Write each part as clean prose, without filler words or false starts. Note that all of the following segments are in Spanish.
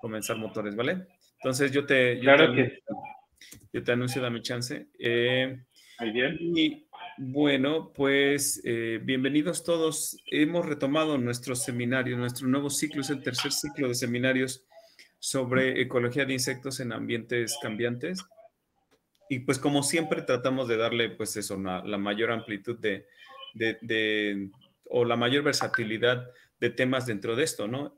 comenzar motores, ¿vale? Entonces Claro que sí. yo te anuncio, dame chance. Muy bien. Y bueno, pues bienvenidos todos. Hemos retomado nuestro seminario, nuestro nuevo ciclo, es el tercer ciclo de seminarios sobre ecología de insectos en ambientes cambiantes. Y pues como siempre tratamos de darle pues eso, la mayor amplitud o la mayor versatilidad de temas dentro de esto, ¿no?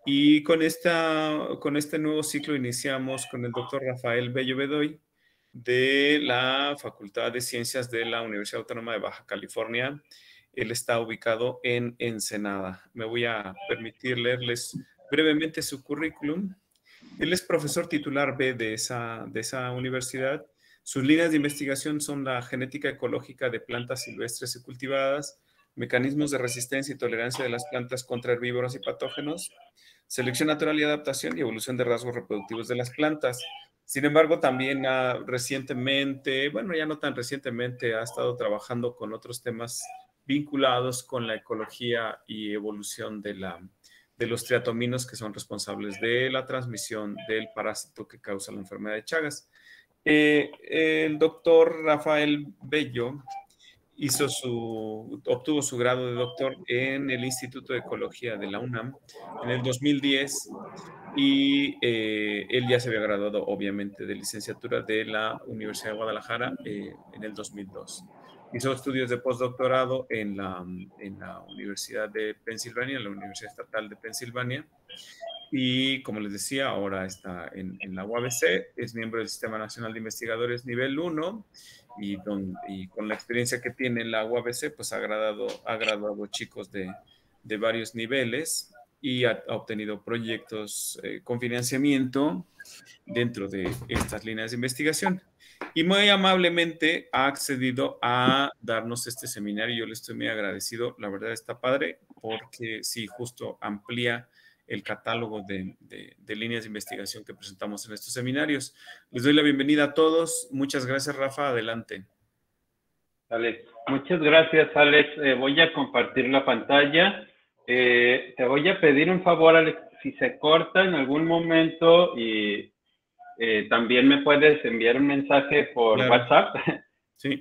Y con este nuevo ciclo iniciamos con el doctor Rafael Bello Bedoy de la Facultad de Ciencias de la Universidad Autónoma de Baja California. Él está ubicado en Ensenada. Me voy a permitir leerles brevemente su currículum. Él es profesor titular B de esa universidad. Sus líneas de investigación son la genética ecológica de plantas silvestres y cultivadas, mecanismos de resistencia y tolerancia de las plantas contra herbívoros y patógenos, selección natural y adaptación y evolución de rasgos reproductivos de las plantas. Sin embargo, también recientemente, bueno, ya no tan recientemente, ha estado trabajando con otros temas vinculados con la ecología y evolución de los triatominos que son responsables de la transmisión del parásito que causa la enfermedad de Chagas. El doctor Rafael Bello obtuvo su grado de doctor en el Instituto de Ecología de la UNAM en el 2010 y él ya se había graduado obviamente de licenciatura de la Universidad de Guadalajara en el 2002. Hizo estudios de postdoctorado en la Universidad de Pensilvania, en la Universidad Estatal de Pensilvania, y como les decía, ahora está en la UABC, es miembro del Sistema Nacional de Investigadores nivel 1 y con la experiencia que tiene en la UABC, pues ha graduado chicos de varios niveles y ha obtenido proyectos con financiamiento dentro de estas líneas de investigación. Y muy amablemente ha accedido a darnos este seminario. Yo le estoy muy agradecido. La verdad está padre porque sí, justo amplía el catálogo de líneas de investigación que presentamos en estos seminarios. Les doy la bienvenida a todos. Muchas gracias, Rafa. Adelante. Alex, muchas gracias, Alex. Voy a compartir la pantalla. Te voy a pedir un favor, Alex, si se corta en algún momento y también me puedes enviar un mensaje por WhatsApp sí.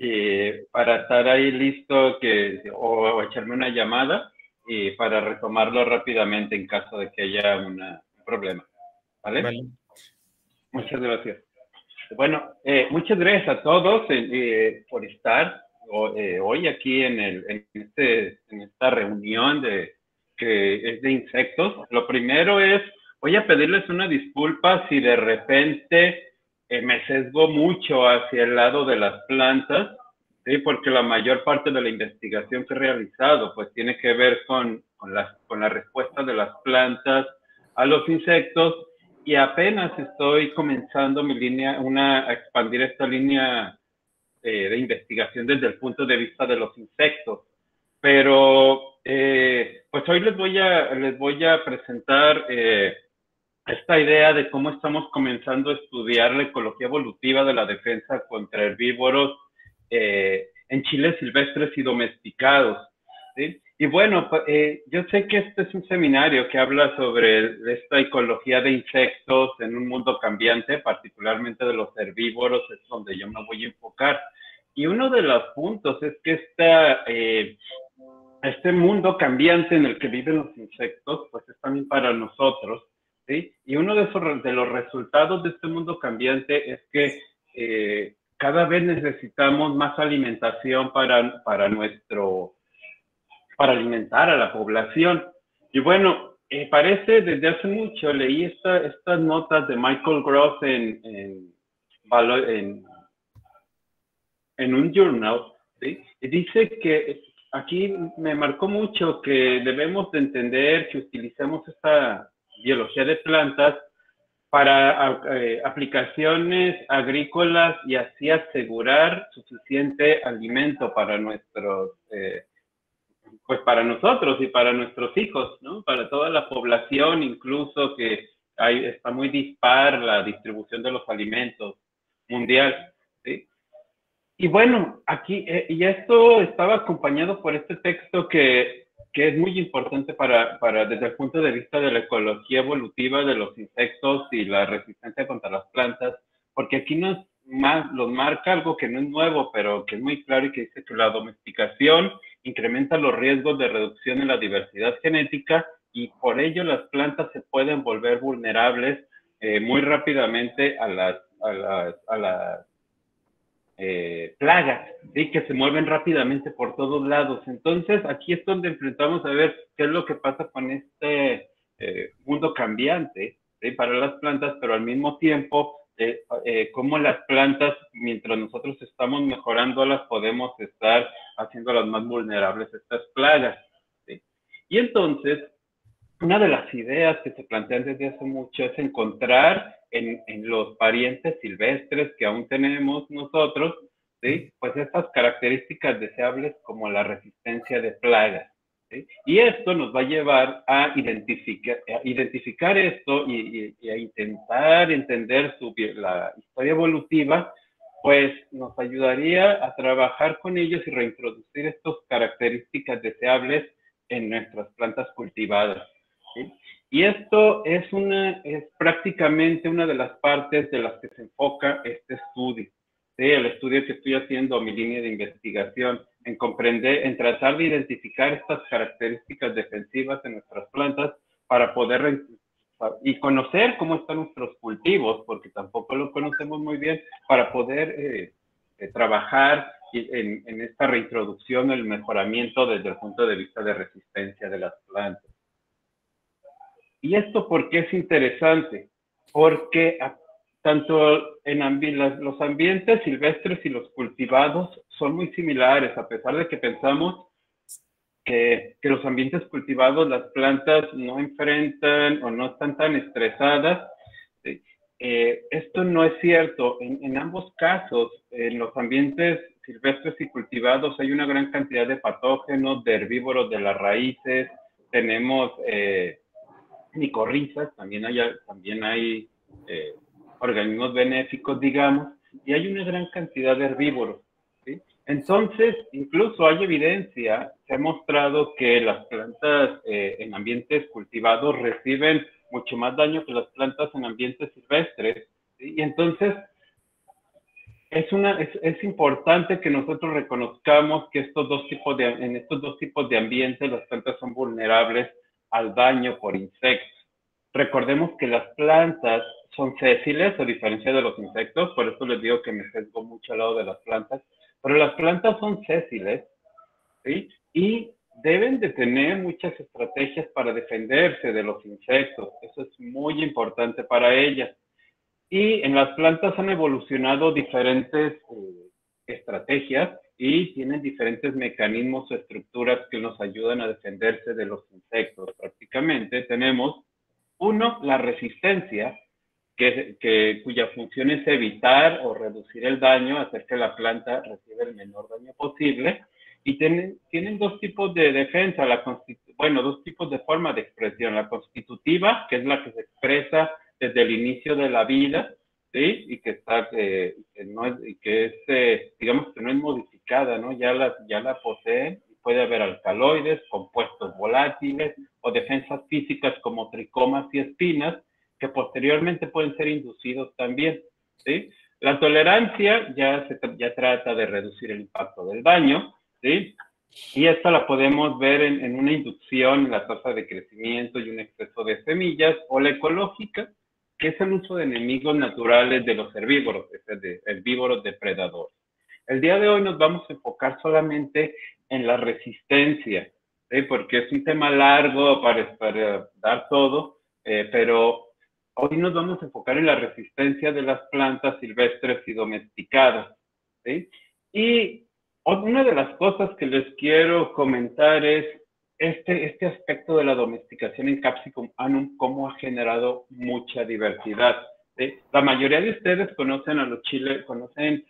Para estar ahí listo o echarme una llamada y para retomarlo rápidamente en caso de que haya un problema. ¿Vale? Vale. Muchas gracias. Bueno, muchas gracias a todos por estar hoy aquí en esta reunión que es de insectos. Lo primero es, voy a pedirles una disculpa si de repente me sesgo mucho hacia el lado de las plantas, ¿sí? Porque la mayor parte de la investigación que he realizado pues tiene que ver con la respuesta de las plantas a los insectos, y apenas estoy comenzando mi línea, a expandir esta línea de investigación desde el punto de vista de los insectos. Pero pues hoy les voy a presentar esta idea de cómo estamos comenzando a estudiar la ecología evolutiva de la defensa contra herbívoros en chiles silvestres y domesticados, ¿sí? Y bueno, yo sé que este es un seminario que habla sobre esta ecología de insectos en un mundo cambiante, particularmente de los herbívoros, es donde yo me voy a enfocar. Y uno de los puntos es que este mundo cambiante en el que viven los insectos, pues es también para nosotros, ¿sí? Y uno de los resultados de este mundo cambiante es que cada vez necesitamos más alimentación para alimentar a la población. Y bueno, parece desde hace mucho, leí estas notas de Michael Gross en un journal, ¿sí? Y dice que aquí me marcó mucho que debemos de entender que utilicemos esta biología de plantas para aplicaciones agrícolas y así asegurar suficiente alimento para pues para nosotros y para nuestros hijos, ¿no? Para toda la población, incluso que está muy dispar la distribución de los alimentos mundial, ¿sí? Y bueno, aquí, y esto estaba acompañado por este texto que que es muy importante desde el punto de vista de la ecología evolutiva de los insectos y la resistencia contra las plantas, porque aquí los marca algo que no es nuevo, pero que es muy claro y que dice que la domesticación incrementa los riesgos de reducción en la diversidad genética y por ello las plantas se pueden volver vulnerables muy rápidamente a las plagas, ¿sí? Que se mueven rápidamente por todos lados. Entonces, aquí es donde enfrentamos a ver qué es lo que pasa con este mundo cambiante, ¿sí? Para las plantas, pero al mismo tiempo, cómo las plantas, mientras nosotros estamos mejorándolas, podemos estar haciéndolas más vulnerables a estas plagas, ¿sí? Y entonces, una de las ideas que se plantean desde hace mucho es encontrar en los parientes silvestres que aún tenemos nosotros, ¿sí? Pues estas características deseables como la resistencia de plagas, ¿sí? Y esto nos va a llevar a identificar esto y a intentar entender la historia evolutiva, pues nos ayudaría a trabajar con ellos y reintroducir estas características deseables en nuestras plantas cultivadas. ¿Sí? Y esto es prácticamente una de las partes de las que se enfoca este estudio. ¿Sí? El estudio que estoy haciendo, mi línea de investigación, en tratar de identificar estas características defensivas en nuestras plantas para poder y conocer cómo están nuestros cultivos, porque tampoco lo conocemos muy bien, para poder trabajar en esta reintroducción, el mejoramiento desde el punto de vista de resistencia de las plantas. ¿Y esto por qué es interesante? Porque tanto los ambientes silvestres y los cultivados son muy similares, a pesar de que pensamos que los ambientes cultivados, las plantas no enfrentan o no están tan estresadas. Esto no es cierto. En ambos casos, en los ambientes silvestres y cultivados hay una gran cantidad de patógenos, de herbívoros de las raíces, tenemos micorrizas, también hay organismos benéficos, digamos, y hay una gran cantidad de herbívoros, ¿sí? Entonces, incluso hay evidencia, se ha mostrado que las plantas en ambientes cultivados reciben mucho más daño que las plantas en ambientes silvestres, ¿sí? Y entonces, es importante que nosotros reconozcamos que en estos dos tipos de ambientes las plantas son vulnerables al daño por insectos. Recordemos que las plantas son sésiles, a diferencia de los insectos, por eso les digo que me sesgo mucho al lado de las plantas, pero las plantas son sésiles, ¿sí? Y deben de tener muchas estrategias para defenderse de los insectos, eso es muy importante para ellas. Y en las plantas han evolucionado diferentes estrategias y tienen diferentes mecanismos o estructuras que nos ayudan a defenderse de los insectos. Prácticamente tenemos, uno, la resistencia, cuya función es evitar o reducir el daño, hacer que la planta reciba el menor daño posible. Y tienen dos tipos de defensa, dos tipos de forma de expresión. La constitutiva, que es la que se expresa desde el inicio de la vida, ¿sí? Y que digamos que no es modificada, ¿no? Ya la posee, y puede haber alcaloides, compuestos volátiles o defensas físicas como tricomas y espinas, que posteriormente pueden ser inducidos también, ¿sí? La tolerancia ya trata de reducir el impacto del daño, ¿sí? Y esta la podemos ver en una inducción en la tasa de crecimiento y un exceso de semillas, o la ecológica, que es el uso de enemigos naturales de los herbívoros, es decir, de herbívoros depredadores. El día de hoy nos vamos a enfocar solamente en la resistencia, ¿sí? Porque es un tema largo para dar todo, pero hoy nos vamos a enfocar en la resistencia de las plantas silvestres y domesticadas, ¿sí? Y una de las cosas que les quiero comentar es este aspecto de la domesticación en Capsicum annum, cómo ha generado mucha diversidad, ¿sí? La mayoría de ustedes conocen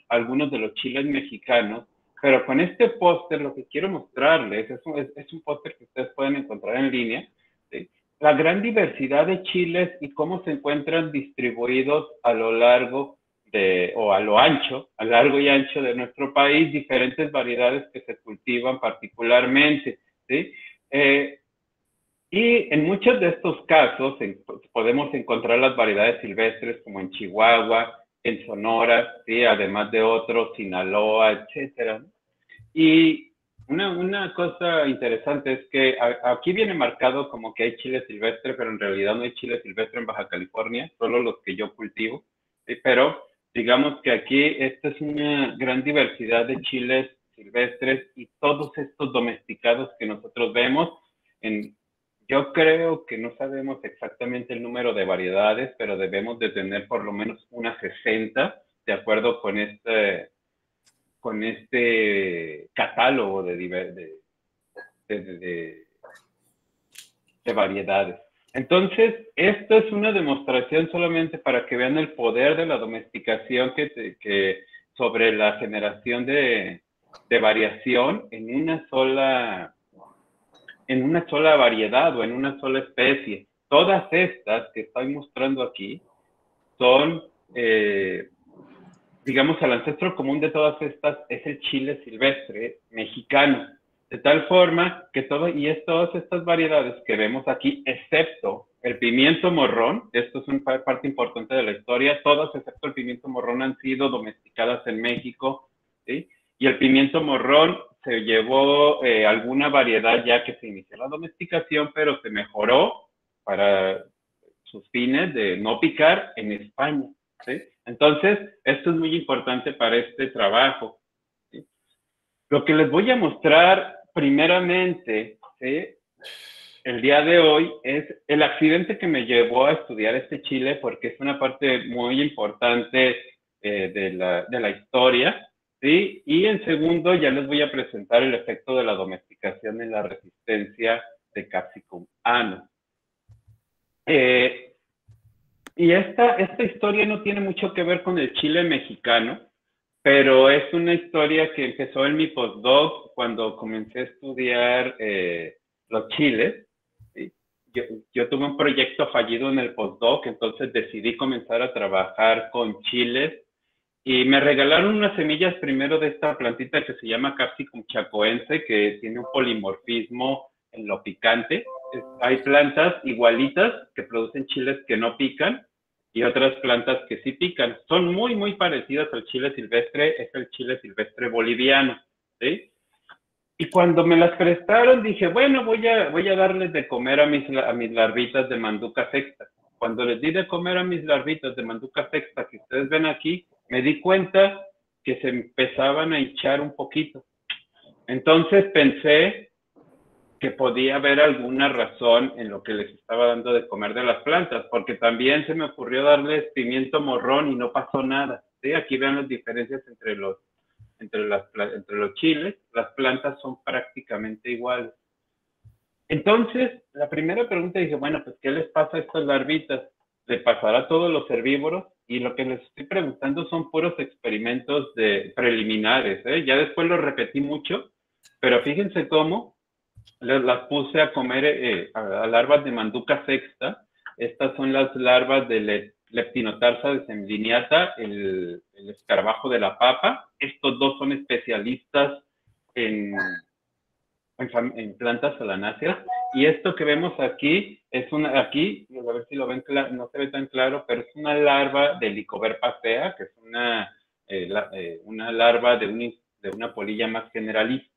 algunos de los chiles mexicanos, pero con este póster lo que quiero mostrarles es un póster que ustedes pueden encontrar en línea, ¿sí? La gran diversidad de chiles y cómo se encuentran distribuidos a lo largo a largo y ancho de nuestro país, diferentes variedades que se cultivan particularmente, ¿sí? Y en muchos de estos casos podemos encontrar las variedades silvestres como en Chihuahua, en Sonora, ¿sí? Además de otros, Sinaloa, etcétera. Y una cosa interesante es que aquí viene marcado como que hay chile silvestre, pero en realidad no hay chile silvestre en Baja California, solo los que yo cultivo. ¿Sí? Pero digamos que aquí esta es una gran diversidad de chiles silvestres y todos estos domesticados que nosotros vemos en... Yo creo que no sabemos exactamente el número de variedades, pero debemos de tener por lo menos unas 60, de acuerdo con este catálogo de variedades. Entonces, esto es una demostración solamente para que vean el poder de la domesticación sobre la generación de variación en una sola variedad o en una sola especie. Todas estas que estoy mostrando aquí son, digamos, el ancestro común de todas estas es el chile silvestre mexicano. De tal forma que todas estas variedades que vemos aquí, excepto el pimiento morrón, esto es una parte importante de la historia, todas excepto el pimiento morrón han sido domesticadas en México, ¿sí? Y el pimiento morrón se llevó alguna variedad ya que se inició la domesticación, pero se mejoró para sus fines de no picar en España, ¿sí? Entonces, esto es muy importante para este trabajo, ¿sí? Lo que les voy a mostrar primeramente, ¿sí? El día de hoy es el accidente que me llevó a estudiar este chile, porque es una parte muy importante de la historia, ¿sí? Y en segundo, ya les voy a presentar el efecto de la domesticación en la resistencia de Capsicum annuum. Y esta historia no tiene mucho que ver con el chile mexicano, pero es una historia que empezó en mi postdoc cuando comencé a estudiar los chiles. ¿Sí? Yo tuve un proyecto fallido en el postdoc, entonces decidí comenzar a trabajar con chiles y me regalaron unas semillas primero de esta plantita que se llama Capsicum chacoense, que tiene un polimorfismo en lo picante. Hay plantas igualitas que producen chiles que no pican y otras plantas que sí pican. Son muy, muy parecidas al chile silvestre, es el chile silvestre boliviano, ¿sí? Y cuando me las prestaron dije, bueno, voy a darles de comer a mis larvitas de manduca sexta. Cuando les di de comer a mis larvitas de manduca sexta, que ustedes ven aquí, me di cuenta que se empezaban a hinchar un poquito. Entonces pensé que podía haber alguna razón en lo que les estaba dando de comer de las plantas, porque también se me ocurrió darles pimiento morrón y no pasó nada. ¿Sí? Aquí vean las diferencias entre los chiles, las plantas son prácticamente iguales. Entonces, la primera pregunta dije, bueno, pues, ¿qué les pasa a estas larvitas? ¿Le pasará a todos los herbívoros? Y lo que les estoy preguntando son puros experimentos preliminares, ¿eh? Ya después lo repetí mucho, pero fíjense cómo las puse a comer a larvas de manduca sexta. Estas son las larvas de Leptinotarsa decemliniata, el escarabajo de la papa. Estos dos son especialistas en plantas solanáceas. Y esto que vemos aquí es a ver si lo ven claro, no se ve tan claro, pero es una larva de Lycoverpacea, que es una larva de una polilla más generalista,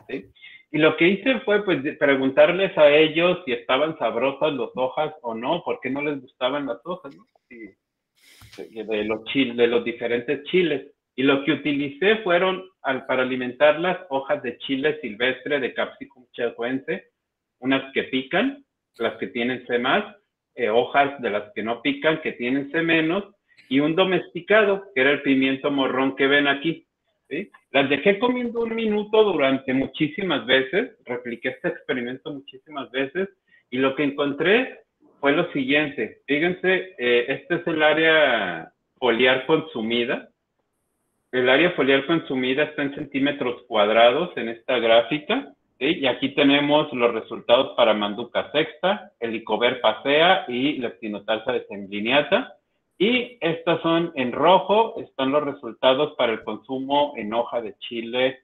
¿sí? Y lo que hice fue pues preguntarles a ellos si estaban sabrosas las hojas o no, por qué no les gustaban las hojas, ¿no? De los diferentes chiles. Y lo que utilicé fueron para alimentar las hojas de chile silvestre de Capsicum chacoense, unas que pican, las que tienen C+, hojas de las que no pican, que tienen C-, y un domesticado, que era el pimiento morrón que ven aquí, ¿sí? Las dejé comiendo 1 minuto durante muchísimas veces, repliqué este experimento muchísimas veces, y lo que encontré fue lo siguiente. Fíjense, este es el área foliar consumida. El área foliar consumida está en centímetros cuadrados en esta gráfica, ¿sí? Y aquí tenemos los resultados para manduca sexta, Helicoverpacea y Leptinotarsa decemliniata. Y estas son en rojo, están los resultados para el consumo en hoja de chile,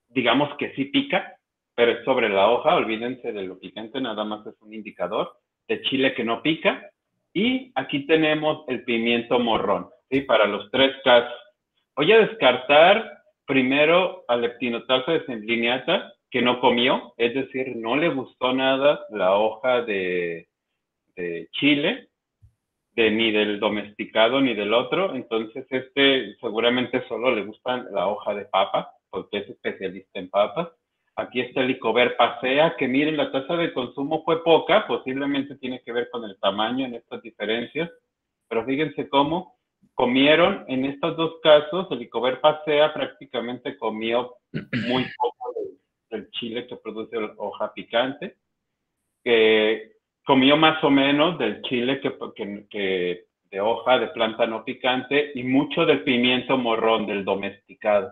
digamos que sí pica, pero es sobre la hoja, olvídense de lo picante, nada más es un indicador de chile que no pica. Y aquí tenemos el pimiento morrón, ¿sí? Para los 3 casos. Voy a descartar primero a Leptinotaxa desenlineata, que no comió, es decir, no le gustó nada la hoja de chile, ni del domesticado ni del otro. Entonces seguramente solo le gusta la hoja de papa, porque es especialista en papas. Aquí está el Icover pasea, que miren, la tasa de consumo fue poca, posiblemente tiene que ver con el tamaño en estas diferencias, pero fíjense cómo comieron en estos 2 casos. El Icover pasea prácticamente comió muy poco del chile que produce hoja picante, que comió más o menos del chile que de hoja de planta no picante, y mucho del pimiento morrón, del domesticado.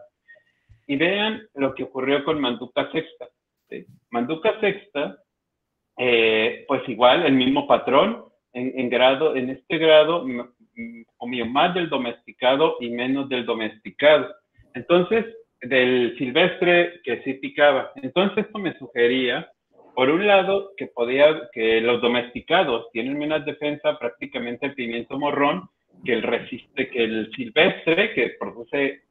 Y vean lo que ocurrió con Manduca sexta, ¿sí? Manduca sexta, pues igual, el mismo patrón, en este grado comió más del domesticado y menos del domesticado. Entonces, del silvestre que sí picaba. Entonces, esto me sugería, por un lado, que los domesticados tienen menos defensa, prácticamente el pimiento morrón, que el silvestre, que produce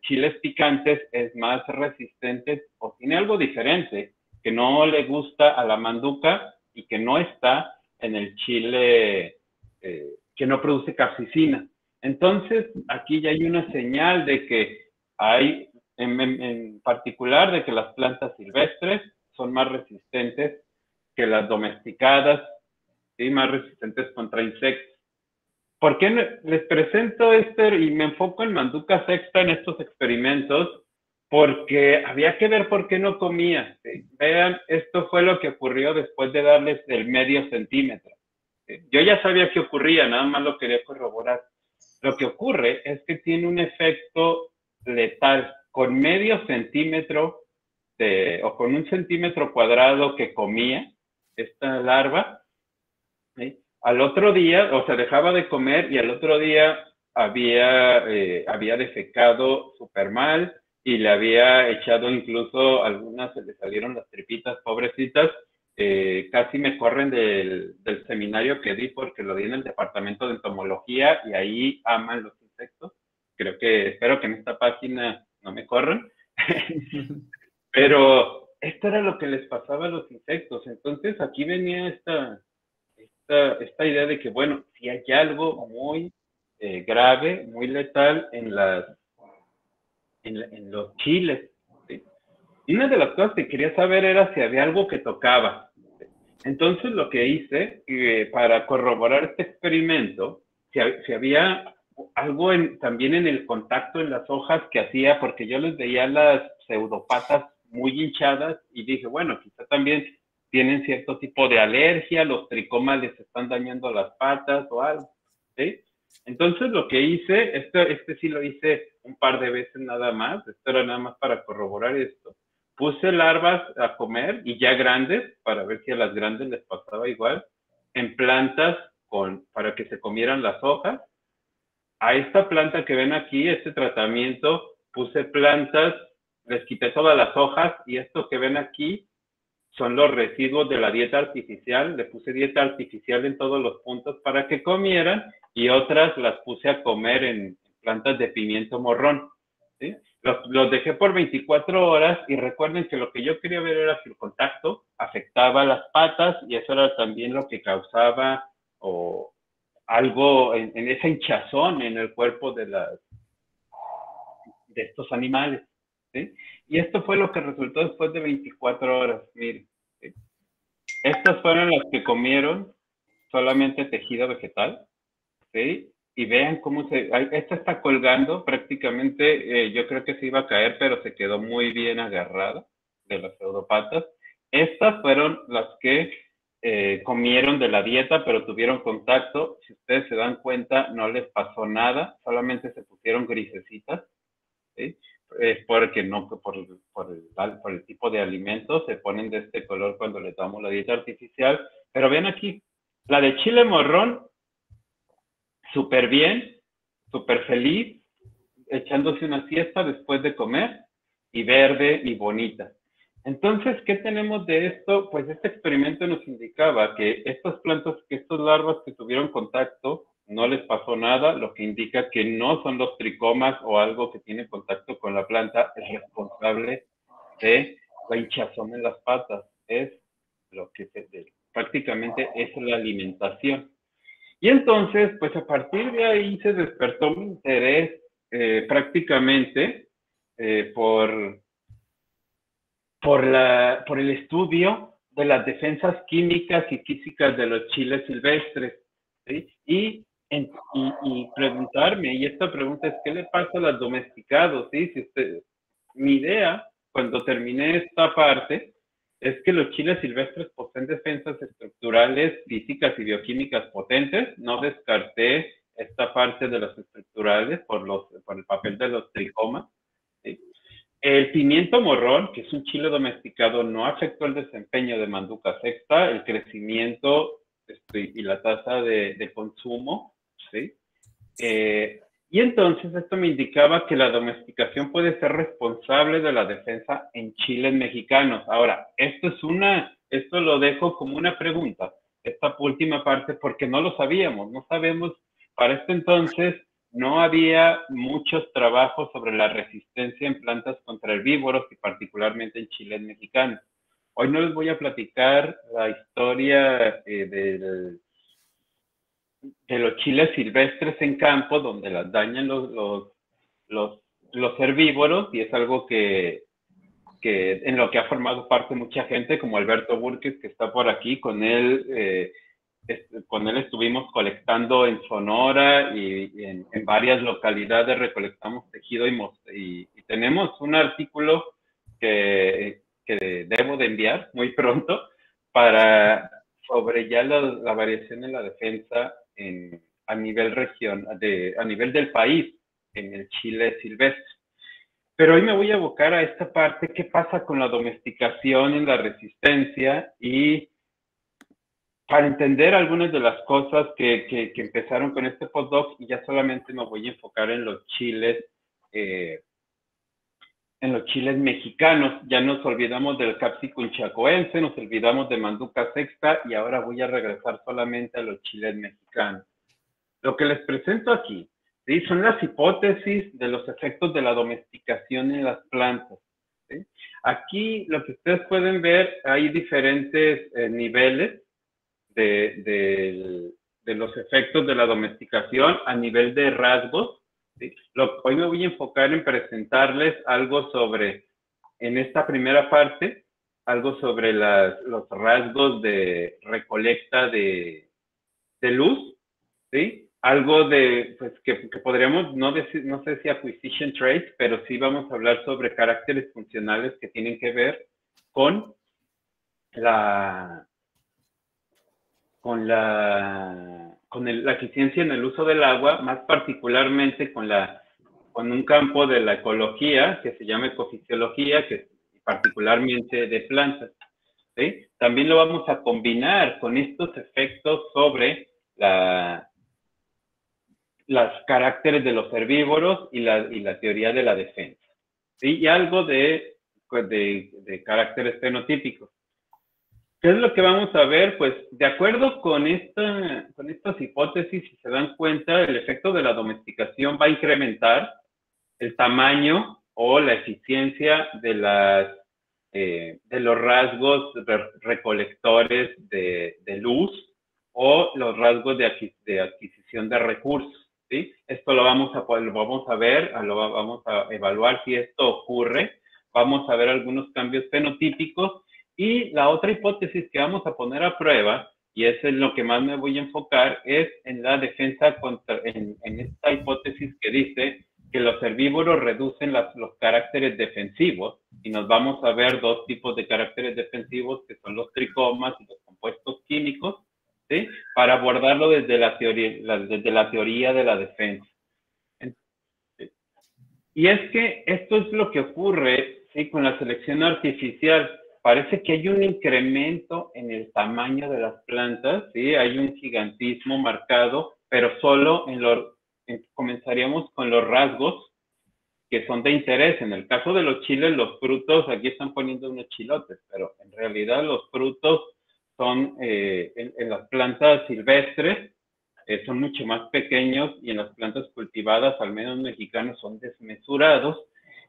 chiles picantes, es más resistente o tiene algo diferente que no le gusta a la manduca y que no está en el chile que no produce capsicina. Entonces, aquí ya hay una señal de que hay, en particular, de que las plantas silvestres son más resistentes que las domesticadas, ¿sí? Más resistentes contra insectos. ¿Por qué les presento y me enfoco en Manduca sexta en estos experimentos? Porque había que ver por qué no comía. ¿Sí? Vean, esto fue lo que ocurrió después de darles el medio centímetro. ¿Sí? Yo ya sabía que ocurría, nada más lo quería corroborar. Lo que ocurre es que tiene un efecto letal. Con medio centímetro o con 1 centímetro cuadrado que comía esta larva, ¿sí? Al otro día, o sea, dejaba de comer y al otro día había defecado súper mal y le había echado incluso algunas, se le salieron las tripitas, pobrecitas. Casi me corren del seminario que di, porque lo di en el departamento de entomología y ahí aman los insectos. Espero que en esta página no me corran. Pero esto era lo que les pasaba a los insectos. Entonces aquí venía esta idea de que, bueno, si hay algo muy grave, muy letal en los chiles, ¿sí? Y una de las cosas que quería saber era si había algo que tocaba. Entonces lo que hice para corroborar este experimento, si había algo también en el contacto en las hojas que hacía, porque yo les veía las pseudopatas muy hinchadas y dije, bueno, quizá también tienen cierto tipo de alergia, los tricomas les están dañando las patas o algo, ¿sí? Entonces lo que hice, este sí lo hice un par de veces nada más, esto era nada más para corroborar esto. Puse larvas a comer, y ya grandes, para ver si a las grandes les pasaba igual, en plantas para que se comieran las hojas. A esta planta que ven aquí, este tratamiento, puse plantas, les quité todas las hojas, y esto que ven aquí son los residuos de la dieta artificial. Le puse dieta artificial en todos los puntos para que comieran, y otras las puse a comer en plantas de pimiento morrón, ¿sí? Los dejé por 24 horas, y recuerden que lo que yo quería ver era si el contacto afectaba las patas, y eso era también lo que causaba algo en esa hinchazón en el cuerpo de estos animales, ¿sí? Y esto fue lo que resultó después de 24 horas. Miren, ¿sí? Estas fueron las que comieron solamente tejido vegetal, ¿sí? Y vean cómo esta está colgando prácticamente, yo creo que se iba a caer, pero se quedó muy bien agarrada de las pseudopatas. Estas fueron las que comieron de la dieta, pero tuvieron contacto. Si ustedes se dan cuenta, no les pasó nada, solamente se pusieron grisecitas, ¿sí? Es porque no, por el tipo de alimentos se ponen de este color cuando le damos la dieta artificial. Pero vean aquí, la de chile morrón, súper bien, súper feliz, echándose una siesta después de comer, y verde y bonita. Entonces, ¿qué tenemos de esto? Pues este experimento nos indicaba que estas plantas, que estas larvas que tuvieron contacto, no les pasó nada, lo que indica que no son los tricomas o algo que tiene contacto con la planta el responsable de la hinchazón en las patas. Es lo que prácticamente es la alimentación. Y entonces, pues a partir de ahí se despertó mi interés prácticamente por por el estudio de las defensas químicas y físicas de los chiles silvestres. ¿Sí? Y preguntarme, y esta pregunta es, ¿qué le pasa a los domesticados? ¿Sí? Mi idea, cuando terminé esta parte, es que los chiles silvestres poseen defensas estructurales, físicas y bioquímicas potentes. No descarté esta parte de las estructurales por el papel de los tricomas. ¿Sí? El pimiento morrón, que es un chile domesticado, no afectó el desempeño de Manduca sexta, el crecimiento y la tasa de consumo, ¿sí? Y entonces esto me indicaba que la domesticación puede ser responsable de la defensa en chiles mexicanos. Ahora, esto lo dejo como una pregunta, esta última parte, porque no lo sabíamos, no sabemos, para este entonces no había muchos trabajos sobre la resistencia en plantas contra herbívoros y particularmente en chiles mexicanos. Hoy no les voy a platicar la historia de los chiles silvestres en campo, donde las dañan los herbívoros, y es algo que en lo que ha formado parte mucha gente, como Alberto Burques, que está por aquí. Con él estuvimos colectando en Sonora y en varias localidades recolectamos tejido y tenemos un artículo que debo de enviar muy pronto sobre ya la variación en la defensa a nivel a nivel del país en el chile silvestre. Pero hoy me voy a abocar a esta parte, qué pasa con la domesticación en la resistencia, y para entender algunas de las cosas que empezaron con este postdoc, y ya solamente me voy a enfocar en los chiles mexicanos. Ya nos olvidamos del Capsicum chacoense, nos olvidamos de Manduca sexta, y ahora voy a regresar solamente a los chiles mexicanos. Lo que les presento aquí, ¿sí?, son las hipótesis de los efectos de la domesticación en las plantas. ¿Sí? Aquí lo que ustedes pueden ver, hay diferentes niveles de los efectos de la domesticación a nivel de rasgos. ¿Sí? Hoy me voy a enfocar en presentarles algo sobre, en esta primera parte, algo sobre los rasgos de recolecta de luz, ¿sí? Algo de, pues, que podríamos no decir, no sé si acquisition traits, pero sí vamos a hablar sobre caracteres funcionales que tienen que ver con la eficiencia en el uso del agua, más particularmente con un campo de la ecología que se llama ecofisiología, que particularmente de plantas. ¿Sí? También lo vamos a combinar con estos efectos sobre los caracteres de los herbívoros y la teoría de la defensa. ¿Sí? Y algo de caracteres fenotípicos. ¿Qué es lo que vamos a ver? Pues de acuerdo con estas hipótesis, si se dan cuenta, el efecto de la domesticación va a incrementar el tamaño o la eficiencia de los rasgos recolectores de luz o los rasgos de adquisición de recursos. ¿Sí? Esto lo vamos a ver, vamos a evaluar si esto ocurre. Vamos a ver algunos cambios fenotípicos. Y la otra hipótesis que vamos a poner a prueba, y es en lo que más me voy a enfocar, es en la defensa en esta hipótesis que dice que los herbívoros reducen los caracteres defensivos, y nos vamos a ver dos tipos de caracteres defensivos, que son los tricomas y los compuestos químicos, ¿sí?, para abordarlo desde la teoría de la defensa. Y es que esto es lo que ocurre, ¿sí?, con la selección artificial. Parece que hay un incremento en el tamaño de las plantas, ¿sí? Hay un gigantismo marcado, pero solo comenzaríamos con los rasgos que son de interés. En el caso de los chiles, los frutos, aquí están poniendo unos chilotes, pero en realidad los frutos son en las plantas silvestres, son mucho más pequeños, y en las plantas cultivadas, al menos mexicanas, son desmesurados.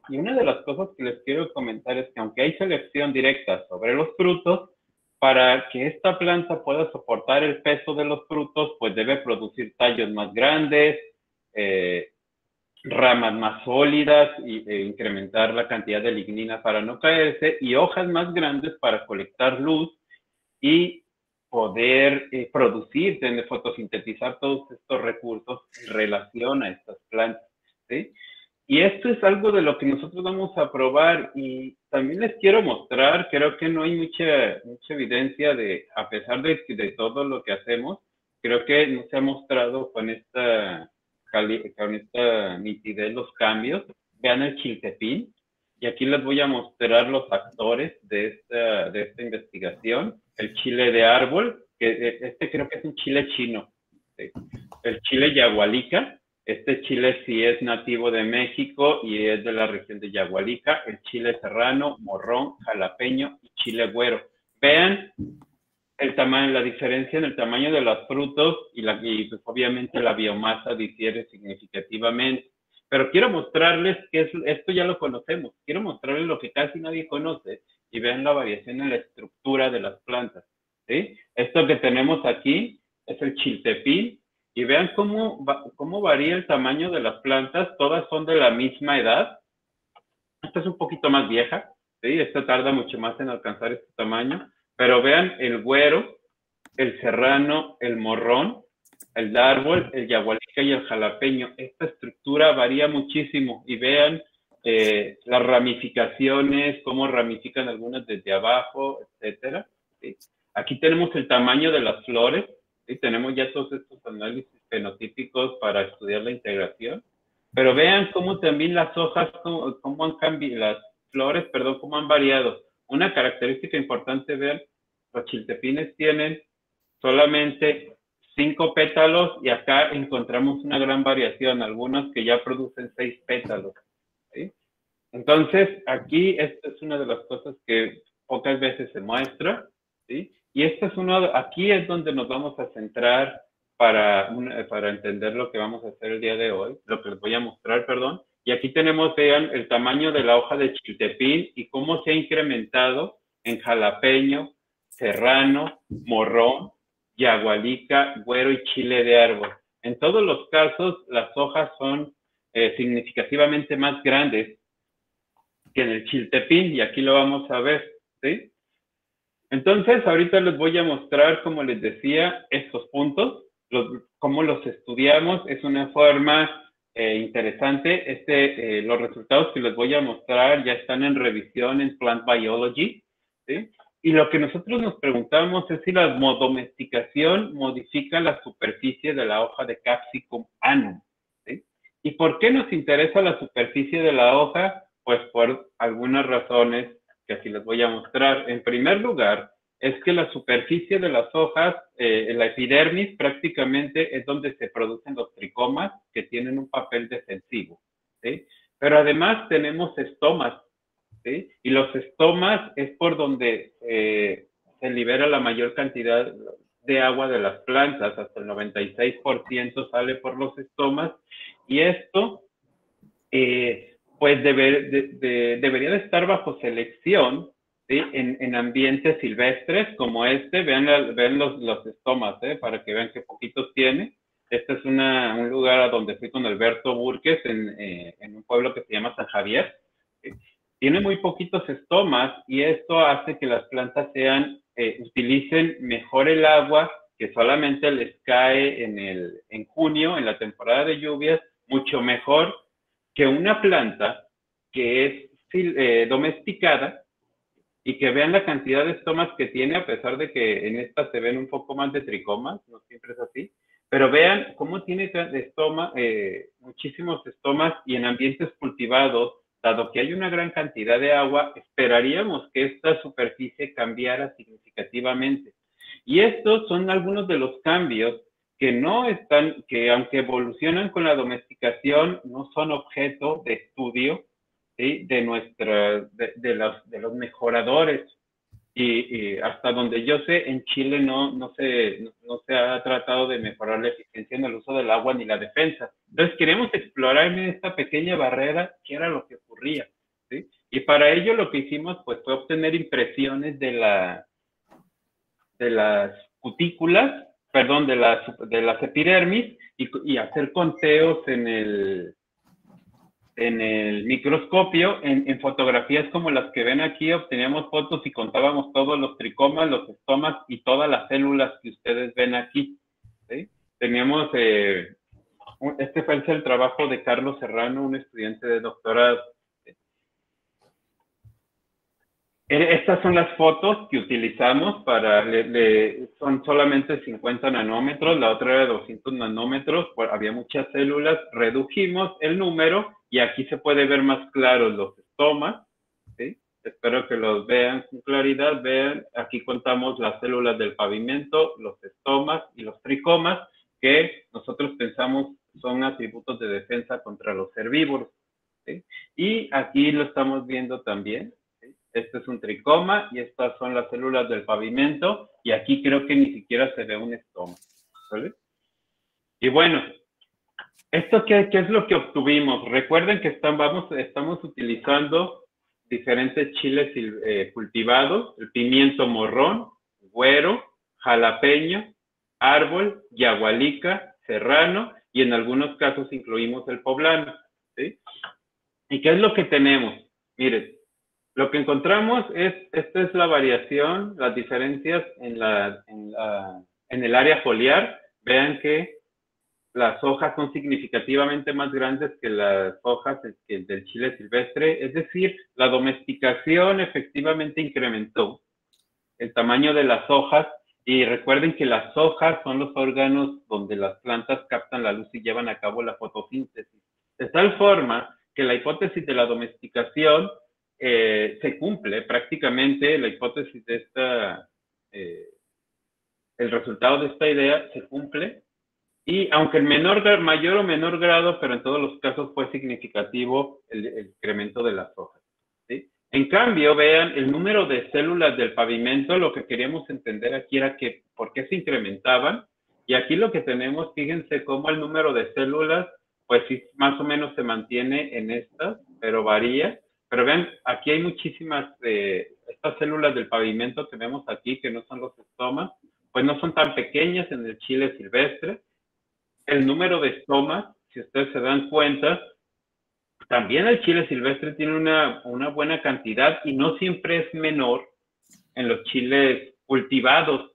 Y una de las cosas que les quiero comentar es que aunque hay selección directa sobre los frutos, para que esta planta pueda soportar el peso de los frutos, pues debe producir tallos más grandes, ramas más sólidas, e incrementar la cantidad de lignina para no caerse, y hojas más grandes para colectar luz y poder producir, fotosintetizar todos estos recursos en relación a estas plantas, ¿sí? Y esto es algo de lo que nosotros vamos a probar, y también les quiero mostrar, creo que no hay mucha evidencia de, a pesar de todo lo que hacemos, creo que no se ha mostrado con esta nitidez los cambios. Vean el chiltepín, y aquí les voy a mostrar los actores de esta investigación. El chile de árbol, que este creo que es un chile chino, ¿sí? El chile yagualica, este chile sí es nativo de México y es de la región de Yagualica. El chile serrano, morrón, jalapeño y chile güero. Vean el tamaño, la diferencia en el tamaño de los frutos, y pues obviamente la biomasa difiere significativamente. Pero quiero mostrarles que esto ya lo conocemos. Quiero mostrarles lo que casi nadie conoce, y vean la variación en la estructura de las plantas, ¿sí? Esto que tenemos aquí es el chiltepín, y vean cómo varía el tamaño de las plantas. Todas son de la misma edad. Esta es un poquito más vieja, ¿sí? Esta tarda mucho más en alcanzar este tamaño. Pero vean el güero, el serrano, el morrón, el árbol, el yagualica y el jalapeño. Esta estructura varía muchísimo, y vean las ramificaciones, cómo ramifican algunas desde abajo, etcétera, ¿sí? Aquí tenemos el tamaño de las flores, ¿sí? Tenemos ya todos estos análisis fenotípicos para estudiar la integración. Pero vean cómo también las hojas, cómo han cambiado, las flores, perdón, cómo han variado. Una característica importante, vean, los chiltepines tienen solamente 5 pétalos, y acá encontramos una gran variación, algunos que ya producen 6 pétalos, ¿sí? Entonces, aquí esta es una de las cosas que pocas veces se muestra, ¿sí? Y aquí es donde nos vamos a centrar para entender lo que vamos a hacer el día de hoy, lo que les voy a mostrar, perdón. Y aquí tenemos, vean, el tamaño de la hoja de chiltepín y cómo se ha incrementado en jalapeño, serrano, morrón, yagualica, güero y chile de árbol. En todos los casos, las hojas son significativamente más grandes que en el chiltepín, y aquí lo vamos a ver, ¿sí? Entonces, ahorita les voy a mostrar, como les decía, estos puntos, cómo los estudiamos. Es una forma interesante. Los resultados que les voy a mostrar ya están en revisión en Plant Biology, ¿sí? Y lo que nosotros nos preguntamos es si la domesticación modifica la superficie de la hoja de Capsicum annuum, ¿sí? ¿Y por qué nos interesa la superficie de la hoja? Pues por algunas razones que aquí les voy a mostrar. En primer lugar, es que la superficie de las hojas, la epidermis, prácticamente es donde se producen los tricomas, que tienen un papel defensivo, ¿sí? Pero además tenemos estomas, ¿sí? Y los estomas es por donde se libera la mayor cantidad de agua de las plantas, hasta el 96% sale por los estomas, y esto pues debería de estar bajo selección, ¿sí? En ambientes silvestres como este. Vean los estomas, para que vean qué poquitos tiene. Este es un lugar a donde fui con Alberto Burques en un pueblo que se llama San Javier. Tiene muy poquitos estomas, y esto hace que las plantas utilicen mejor el agua, que solamente les cae en junio, en la temporada de lluvias, mucho mejor que una planta que es domesticada, y que vean la cantidad de estomas que tiene, a pesar de que en esta se ven un poco más de tricomas, no siempre es así, pero vean cómo tiene muchísimos estomas, y en ambientes cultivados, dado que hay una gran cantidad de agua, esperaríamos que esta superficie cambiara significativamente. Y estos son algunos de los cambios que no están, que aunque evolucionan con la domesticación, no son objeto de estudio, ¿sí? De los mejoradores. Y hasta donde yo sé, en Chile no se ha tratado de mejorar la eficiencia en el uso del agua ni la defensa. Entonces queremos explorar en esta pequeña barrera qué era lo que ocurría, ¿sí? Y para ello lo que hicimos pues fue obtener impresiones de las cutículas, perdón, de las epidermis y hacer conteos en el microscopio, en fotografías como las que ven aquí, obteníamos fotos y contábamos todos los tricomas, los estomas y todas las células que ustedes ven aquí, ¿sí? Teníamos, este fue el trabajo de Carlos Serrano, un estudiante de doctorado. Estas son las fotos que utilizamos para, son solamente 50 nanómetros, la otra era de 200 nanómetros, había muchas células, redujimos el número y aquí se puede ver más claro los estomas, ¿sí? Espero que los vean con claridad, vean, aquí contamos las células del pavimento, los estomas y los tricomas, que nosotros pensamos son atributos de defensa contra los herbívoros, ¿sí? Y aquí lo estamos viendo también. Este es un tricoma y estas son las células del pavimento y aquí creo que ni siquiera se ve un estoma, ¿vale? Y bueno, ¿esto qué es lo que obtuvimos? Recuerden que estamos utilizando diferentes chiles cultivados, el pimiento morrón, güero, jalapeño, árbol, yagualica, serrano y en algunos casos incluimos el poblano, ¿sí? ¿Y qué es lo que tenemos? Miren, lo que encontramos esta es la variación, las diferencias en el área foliar. Vean que las hojas son significativamente más grandes que las hojas del chile silvestre. Es decir, la domesticación efectivamente incrementó el tamaño de las hojas. Y recuerden que las hojas son los órganos donde las plantas captan la luz y llevan a cabo la fotosíntesis. De tal forma que la hipótesis de la domesticación se cumple prácticamente, la hipótesis de el resultado de esta idea se cumple, y aunque en mayor o menor grado, pero en todos los casos fue significativo el incremento de las hojas, ¿sí? En cambio, vean el número de células del pavimento, lo que queríamos entender aquí era que por qué se incrementaban, y aquí lo que tenemos, fíjense cómo el número de células, pues sí, más o menos se mantiene en estas, pero varía. Pero vean, aquí hay muchísimas, estas células del pavimento que vemos aquí, que no son los estomas, pues no son tan pequeñas en el chile silvestre. El número de estomas, si ustedes se dan cuenta, también el chile silvestre tiene una buena cantidad y no siempre es menor en los chiles cultivados.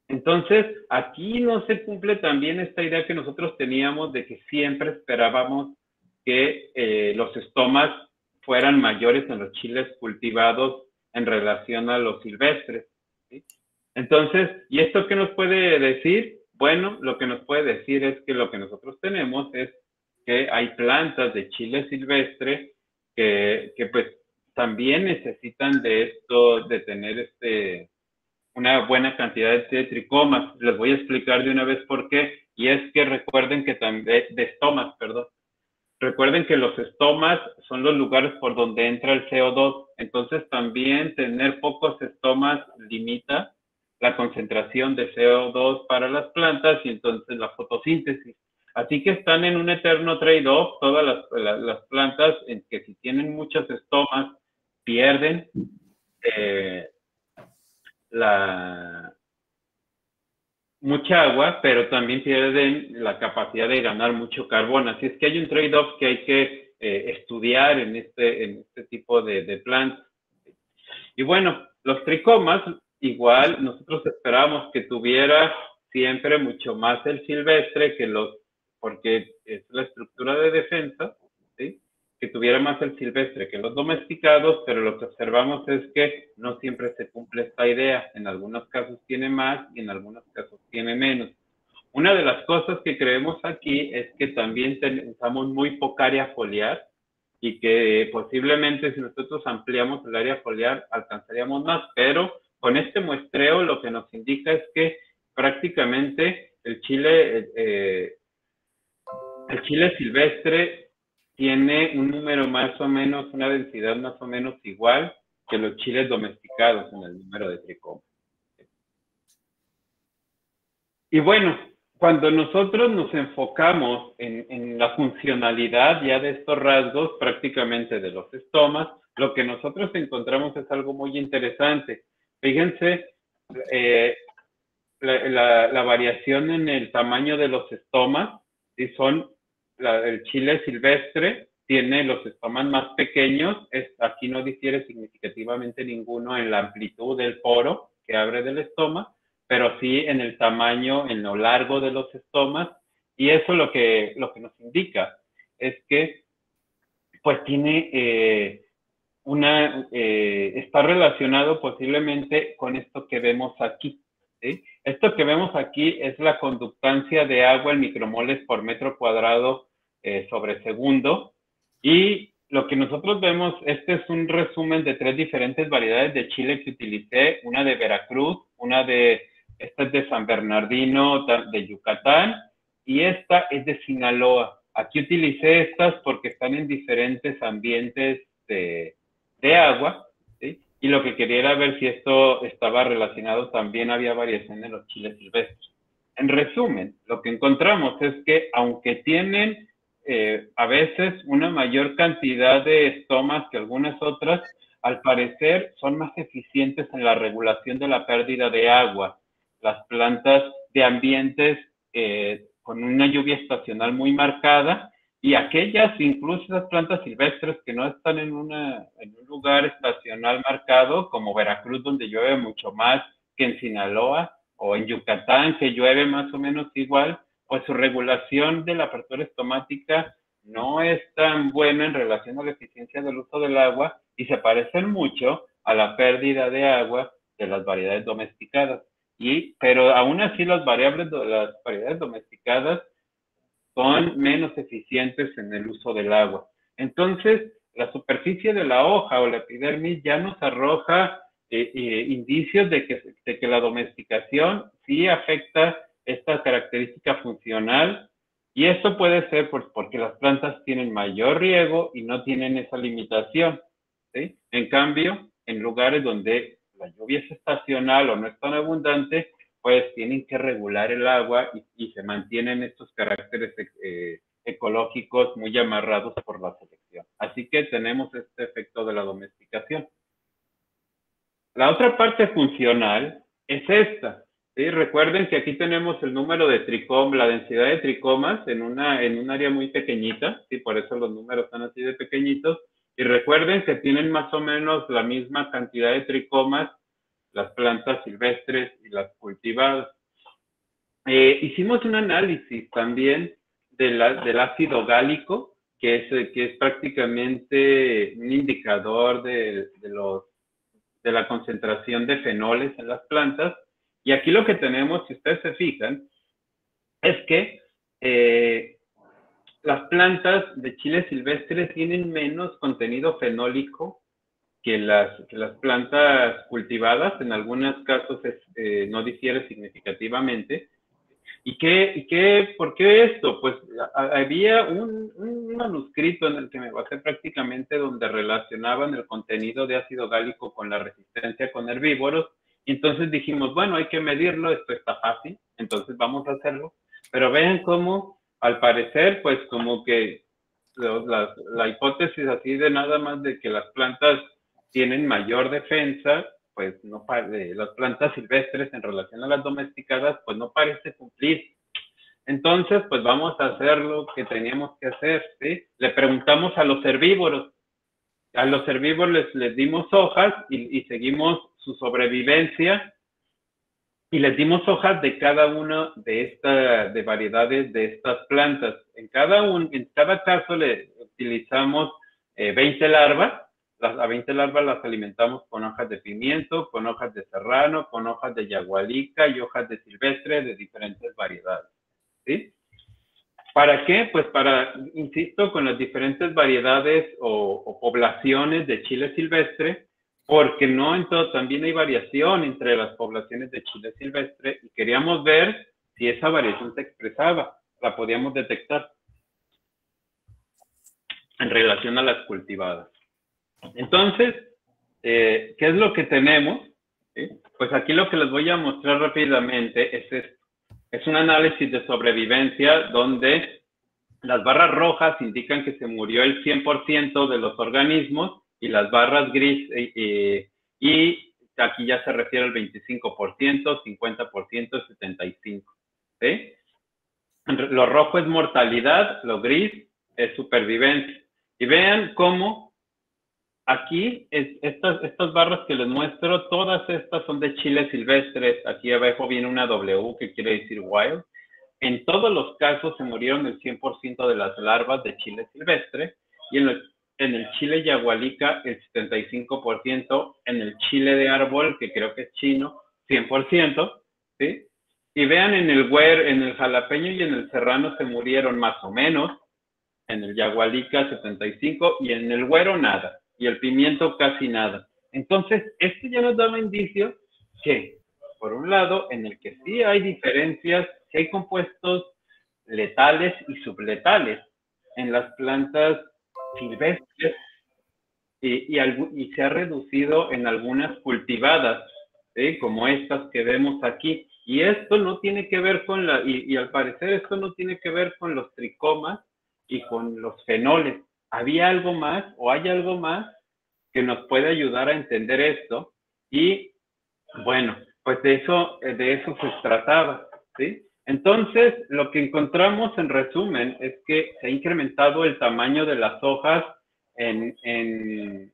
Entonces, aquí no se cumple también esta idea que nosotros teníamos de que siempre esperábamos que los estomas fueran mayores en los chiles cultivados en relación a los silvestres, ¿sí? Entonces, ¿y esto qué nos puede decir? Bueno, lo que nos puede decir es que lo que nosotros tenemos es que hay plantas de chile silvestre que pues también necesitan de esto, de tener una buena cantidad de tricomas. Les voy a explicar de una vez por qué. Y es que recuerden que también, de estomas, perdón. Recuerden que los estomas son los lugares por donde entra el CO2. Entonces también tener pocos estomas limita la concentración de CO2 para las plantas y entonces la fotosíntesis. Así que están en un eterno trade-off todas las plantas, en que si tienen muchos estomas pierden mucha agua, pero también pierden la capacidad de ganar mucho carbón. Así es que hay un trade-off que hay que estudiar en este tipo de plantas. Y bueno, los tricomas, igual nosotros esperábamos que tuviera siempre mucho más el silvestre porque es la estructura de defensa, ¿sí? Que tuviera más el silvestre que los domesticados, pero lo que observamos es que no siempre se cumple esta idea. En algunos casos tiene más y en algunos casos tiene menos. Una de las cosas que creemos aquí es que también usamos muy poca área foliar y que posiblemente si nosotros ampliamos el área foliar alcanzaríamos más, pero con este muestreo lo que nos indica es que prácticamente el chile silvestre tiene un número más o menos, una densidad más o menos igual que los chiles domesticados en el número de tricomas. Y bueno, cuando nosotros nos enfocamos en la funcionalidad ya de estos rasgos prácticamente de los estomas, lo que nosotros encontramos es algo muy interesante. Fíjense, la variación en el tamaño de los estomas, si son el chile silvestre tiene los estomas más pequeños, aquí no difiere significativamente ninguno en la amplitud del poro que abre del estoma, pero sí en el tamaño, en lo largo de los estomas, y eso lo que nos indica es que pues tiene está relacionado posiblemente con esto que vemos aquí. ¿Sí? Esto que vemos aquí es la conductancia de agua en micromoles por metro cuadrado sobre segundo. Y lo que nosotros vemos, este es un resumen de 3 diferentes variedades de chile que utilicé, una de Veracruz, esta es de San Bernardino, de Yucatán, y esta es de Sinaloa. Aquí utilicé estas porque están en diferentes ambientes de agua, ¿sí? Y lo que quería era ver si esto estaba relacionado, también había variación en los chiles silvestres. En resumen, lo que encontramos es que aunque tienen a veces una mayor cantidad de estomas que algunas otras, al parecer son más eficientes en la regulación de la pérdida de agua. Las plantas de ambientes con una lluvia estacional muy marcada, y aquellas, incluso las plantas silvestres que no están en un lugar estacional marcado, como Veracruz, donde llueve mucho más que en Sinaloa, o en Yucatán, que llueve más o menos igual, pues su regulación de la apertura estomática no es tan buena en relación a la eficiencia del uso del agua y se parecen mucho a la pérdida de agua de las variedades domesticadas. Pero aún así las variedades domesticadas son menos eficientes en el uso del agua. Entonces, la superficie de la hoja o la epidermis ya nos arroja indicios de que la domesticación sí afecta esta característica funcional, y esto puede ser porque las plantas tienen mayor riego y no tienen esa limitación, ¿sí? En cambio, en lugares donde la lluvia es estacional o no es tan abundante, pues tienen que regular el agua y se mantienen estos caracteres ecológicos muy amarrados por la selección. Así que tenemos este efecto de la domesticación. La otra parte funcional es esta. ¿Sí? Recuerden que aquí tenemos el número de tricomas, la densidad de tricomas en un área muy pequeñita, ¿sí? Por eso los números están así de pequeñitos. Y recuerden que tienen más o menos la misma cantidad de tricomas las plantas silvestres y las cultivadas. Hicimos un análisis también del ácido gálico, que es prácticamente un indicador de la concentración de fenoles en las plantas. Y aquí lo que tenemos, si ustedes se fijan, es que las plantas de chile silvestre tienen menos contenido fenólico que las plantas cultivadas. En algunos casos no difiere significativamente. ¿Por qué esto? Pues había un manuscrito en el que me basé prácticamente donde relacionaban el contenido de ácido gálico con la resistencia con herbívoros, y entonces dijimos, bueno, hay que medirlo, esto está fácil, entonces vamos a hacerlo. Pero vean cómo, al parecer, pues como que la hipótesis así de nada más de que las plantas tienen mayor defensa, pues no, las plantas silvestres en relación a las domesticadas, pues no parece cumplir. Entonces, pues vamos a hacer lo que teníamos que hacer, ¿sí? Le preguntamos a los herbívoros. A los herbívoros les dimos hojas y seguimos su sobrevivencia, y les dimos hojas de cada una de variedades de estas plantas. En cada caso le utilizamos 20 larvas. A 20 larvas las alimentamos con hojas de pimiento, con hojas de serrano, con hojas de yagualica y hojas de silvestre de diferentes variedades. ¿Sí? ¿Para qué? Pues insisto, con las diferentes variedades o poblaciones de chile silvestre, porque no en todo, también hay variación entre las poblaciones de chile silvestre y queríamos ver si esa variación se expresaba, la podíamos detectar en relación a las cultivadas. Entonces, ¿qué es lo que tenemos? ¿Sí? Pues aquí lo que les voy a mostrar rápidamente es esto. Es un análisis de sobrevivencia donde las barras rojas indican que se murió el 100% de los organismos y las barras gris y aquí ya se refiere al 25%, 50%, 75%. ¿Sí? Lo rojo es mortalidad, lo gris es supervivencia. Y vean cómo aquí estas barras que les muestro, todas estas son de chiles silvestres. Aquí abajo viene una W que quiere decir wild. En todos los casos se murieron el 100% de las larvas de chile silvestre y en el chile yagualica el 75%, en el chile de árbol, que creo que es chino, 100%, ¿sí? Y vean en el jalapeño y en el serrano se murieron más o menos, en el yagualica 75% y en el güero nada, y el pimiento casi nada. Entonces, esto ya nos daba indicios que, por un lado, en el que sí hay diferencias, sí hay compuestos letales y subletales en las plantas silvestres y se ha reducido en algunas cultivadas, ¿sí? Como estas que vemos aquí. Y esto no tiene que ver con y al parecer esto no tiene que ver con los tricomas y con los fenoles. ¿Había algo más o hay algo más que nos puede ayudar a entender esto? Y bueno, pues de eso se trataba, ¿sí? Entonces, lo que encontramos en resumen es que se ha incrementado el tamaño de las hojas en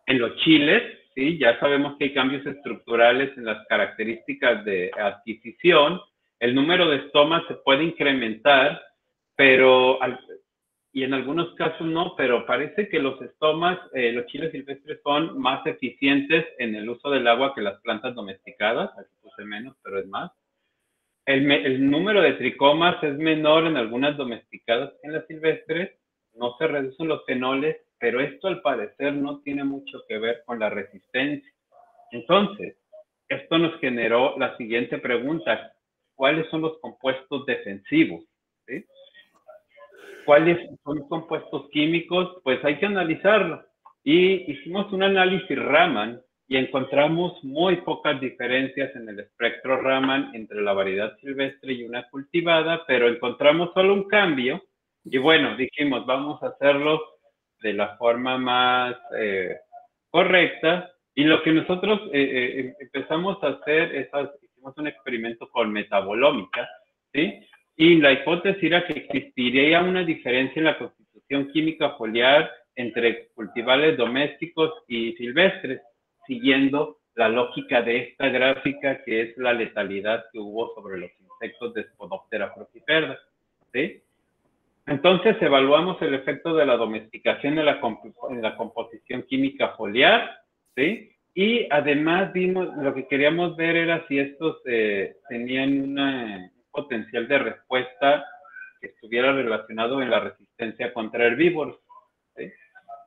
los chiles, ¿sí? Ya sabemos que hay cambios estructurales en las características de adquisición. El número de estomas se puede incrementar, pero y en algunos casos no, pero parece que los estomas, los chiles silvestres son más eficientes en el uso del agua que las plantas domesticadas. Aquí puse menos, pero es más. El número de tricomas es menor en algunas domesticadas que en las silvestres. No se reducen los fenoles, pero esto al parecer no tiene mucho que ver con la resistencia. Entonces, esto nos generó la siguiente pregunta: ¿cuáles son los compuestos defensivos? ¿Sí? ¿Cuáles son los compuestos químicos? Pues hay que analizarlo. Y hicimos un análisis Raman y encontramos muy pocas diferencias en el espectro Raman entre la variedad silvestre y una cultivada, pero encontramos solo un cambio. Y bueno, dijimos, vamos a hacerlo de la forma más correcta. Y lo que nosotros empezamos a hacer es, hicimos un experimento con metabolómica, ¿sí? Y la hipótesis era que existiría una diferencia en la constitución química foliar entre cultivares domésticos y silvestres, siguiendo la lógica de esta gráfica, que es la letalidad que hubo sobre los insectos de Spodoptera frugiperda, ¿sí? Entonces evaluamos el efecto de la domesticación en la composición química foliar, ¿sí? Y además vimos, lo que queríamos ver era si estos tenían un potencial de respuesta que estuviera relacionado en la resistencia contra herbívoros, ¿sí?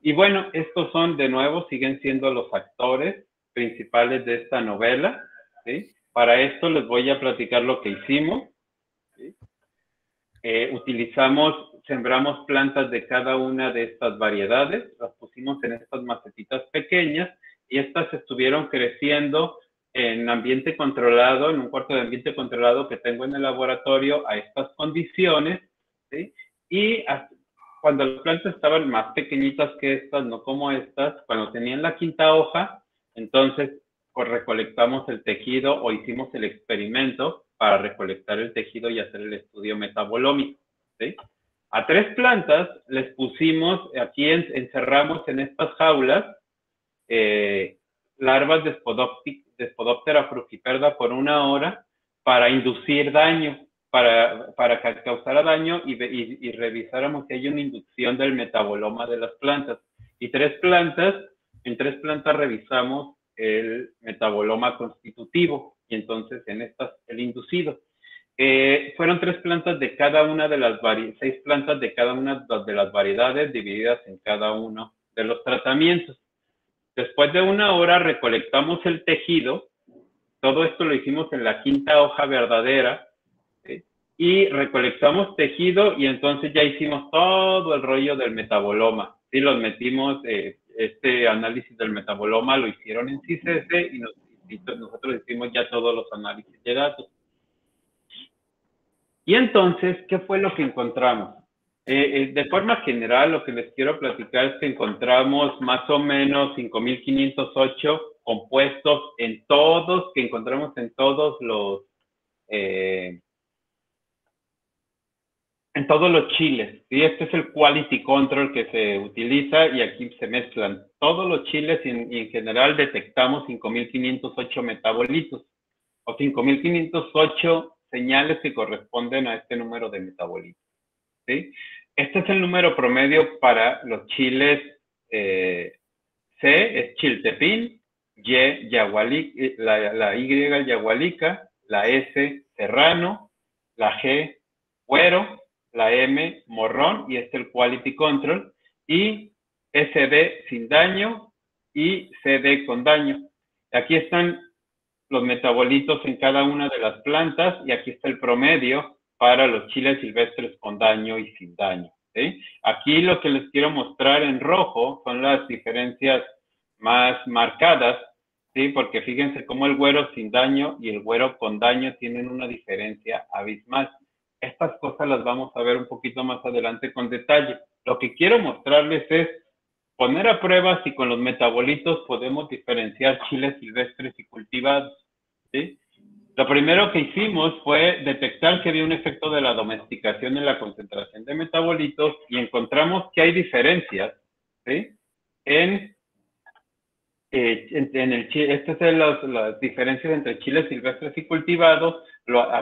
Y bueno, estos son, de nuevo, siguen siendo los actores principales de esta novela, ¿sí? Para esto les voy a platicar lo que hicimos, ¿sí? Sembramos plantas de cada una de estas variedades, las pusimos en estas macetitas pequeñas y estas estuvieron creciendo en ambiente controlado, en un cuarto de ambiente controlado que tengo en el laboratorio a estas condiciones, ¿sí? Y cuando las plantas estaban más pequeñitas que estas, no como estas, cuando tenían la quinta hoja, entonces pues recolectamos el tejido o hicimos el experimento para recolectar el tejido y hacer el estudio metabolómico, ¿sí? A 3 plantas les pusimos, aquí encerramos en estas jaulas larvas de Spodoptera frugiperda por 1 hora para inducir daño, para que causara daño y revisáramos si hay una inducción del metaboloma de las plantas. Y en 3 plantas revisamos el metaboloma constitutivo y entonces en estas el inducido. Fueron 3 plantas de cada una de las 6 plantas de cada una de las variedades divididas en cada uno de los tratamientos. Después de 1 hora recolectamos el tejido. Todo esto lo hicimos en la 5ª hoja verdadera, ¿sí? Y recolectamos tejido y entonces ya hicimos todo el rollo del metaboloma. Sí, los metimos, este análisis del metaboloma lo hicieron en CICESE y nosotros hicimos ya todos los análisis de datos. Y entonces, ¿qué fue lo que encontramos? De forma general, lo que les quiero platicar es que encontramos más o menos 5.508 compuestos que encontramos en todos los chiles. ¿Sí? Este es el quality control que se utiliza y aquí se mezclan todos los chiles y en general detectamos 5.508 metabolitos o 5.508 señales que corresponden a este número de metabolitos. ¿Sí? Este es el número promedio para los chiles. C es chiltepín, Y, la Y, yagualica, la S, serrano, la G, güero, la M, morrón, y este es el quality control, y SD sin daño y CD con daño. Aquí están los metabolitos en cada una de las plantas y aquí está el promedio para los chiles silvestres con daño y sin daño. ¿Sí? Aquí lo que les quiero mostrar en rojo son las diferencias más marcadas, ¿sí? Porque fíjense cómo el güero sin daño y el güero con daño tienen una diferencia abismal. Estas cosas las vamos a ver un poquito más adelante con detalle. Lo que quiero mostrarles es poner a prueba si con los metabolitos podemos diferenciar chiles silvestres y cultivados. ¿Sí? Lo primero que hicimos fue detectar que había un efecto de la domesticación en la concentración de metabolitos y encontramos que hay diferencias, ¿sí? Estas son las diferencias entre chiles silvestres y cultivados.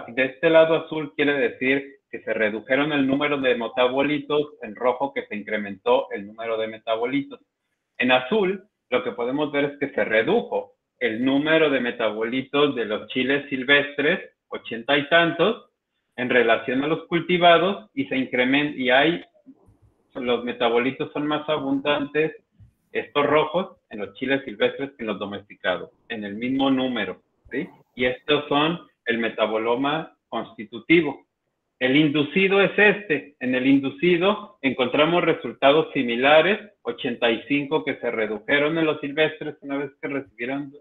De este lado azul quiere decir que se redujeron el número de metabolitos, en rojo que se incrementó el número de metabolitos. En azul, lo que podemos ver es que se redujo el número de metabolitos de los chiles silvestres, 80 y tantos, en relación a los cultivados, y se incrementa, los metabolitos son más abundantes, estos rojos, en los chiles silvestres que en los domesticados, en el mismo número, ¿sí? Y estos son el metaboloma constitutivo. El inducido es este. En el inducido encontramos resultados similares, 85 que se redujeron en los silvestres una vez que recibieron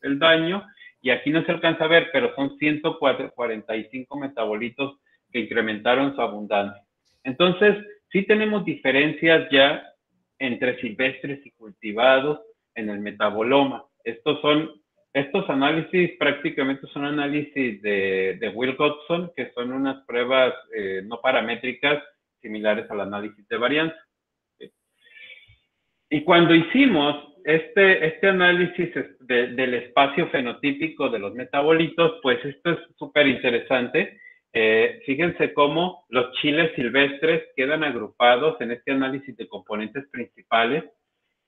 el daño, y aquí no se alcanza a ver, pero son 145 metabolitos que incrementaron su abundancia. Entonces, sí tenemos diferencias ya entre silvestres y cultivados en el metaboloma. Estos análisis prácticamente son análisis de Wilcoxon, que son unas pruebas no paramétricas similares al análisis de varianza. Y cuando hicimos este análisis del espacio fenotípico de los metabolitos, pues esto es súper interesante. Fíjense cómo los chiles silvestres quedan agrupados en este análisis de componentes principales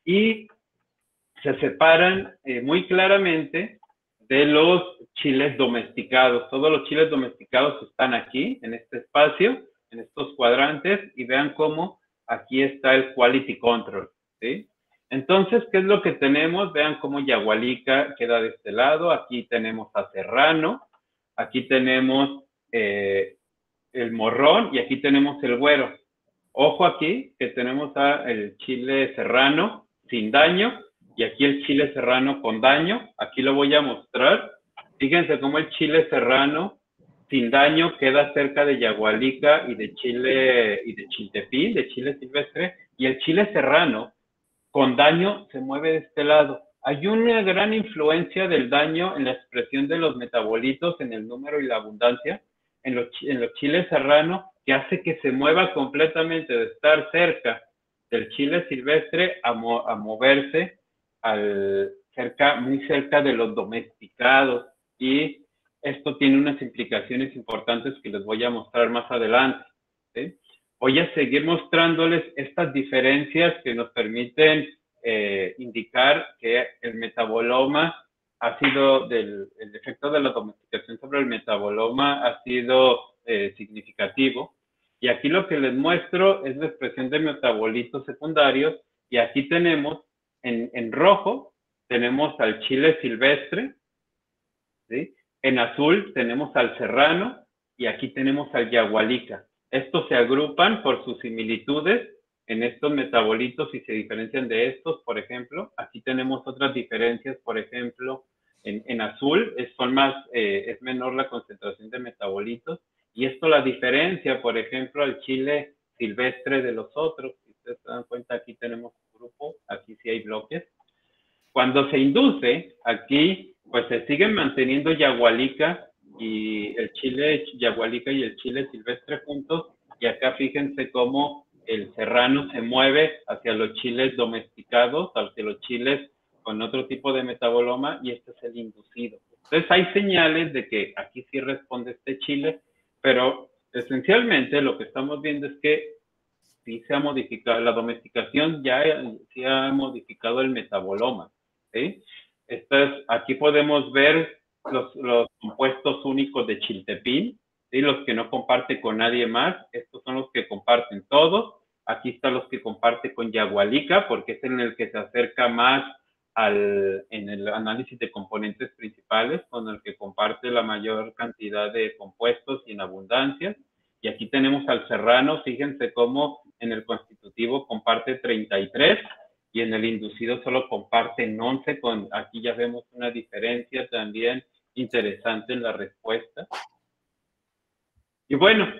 y se separan muy claramente de los chiles domesticados. Todos los chiles domesticados están aquí, en este espacio, en estos cuadrantes, y vean cómo aquí está el quality control, ¿sí? Entonces, ¿qué es lo que tenemos? Vean cómo yagualica queda de este lado, aquí tenemos a serrano, aquí tenemos el morrón y aquí tenemos el güero. Ojo aquí que tenemos el chile serrano sin daño y aquí el chile serrano con daño. Aquí lo voy a mostrar. Fíjense cómo el chile serrano sin daño queda cerca de yagualica y de chiltepín, de chile silvestre, y el chile serrano con daño se mueve de este lado. Hay una gran influencia del daño en la expresión de los metabolitos, en el número y la abundancia, en los chiles serrano, que hace que se mueva completamente de estar cerca del chile silvestre a moverse muy cerca de los domesticados. Y esto tiene unas implicaciones importantes que les voy a mostrar más adelante, ¿sí? Voy a seguir mostrándoles estas diferencias que nos permiten indicar que el metaboloma ha sido el efecto de la domesticación sobre el metaboloma ha sido significativo. Y aquí lo que les muestro es la expresión de metabolitos secundarios, y aquí tenemos en rojo tenemos al chile silvestre, ¿sí? En azul tenemos al serrano y aquí tenemos al yagualica. Estos se agrupan por sus similitudes en estos metabolitos y se diferencian de estos, por ejemplo. Aquí tenemos otras diferencias, por ejemplo, en azul es menor la concentración de metabolitos y esto la diferencia, por ejemplo, al chile silvestre de los otros. Si ustedes se dan cuenta, aquí tenemos un grupo, aquí sí hay bloques. Cuando se induce, aquí pues se siguen manteniendo yagualica y el chile yagualica y el chile silvestre juntos, y acá fíjense cómo el serrano se mueve hacia los chiles domesticados, hacia los chiles con otro tipo de metaboloma, y este es el inducido. Entonces hay señales de que aquí sí responde este chile, pero esencialmente lo que estamos viendo es que sí se ha modificado, la domesticación ya sí ha modificado el metaboloma, ¿sí? Aquí podemos ver los compuestos únicos de chiltepín, ¿sí? Los que no comparte con nadie más, estos son los que comparten todos. Aquí están los que comparte con yagualica, porque es en el que se acerca más en el análisis de componentes principales, con el que comparte la mayor cantidad de compuestos y en abundancia. Y aquí tenemos al serrano, fíjense cómo en el constitutivo comparte 33 y en el inducido solo comparten 11, aquí ya vemos una diferencia también interesante en la respuesta. Y bueno,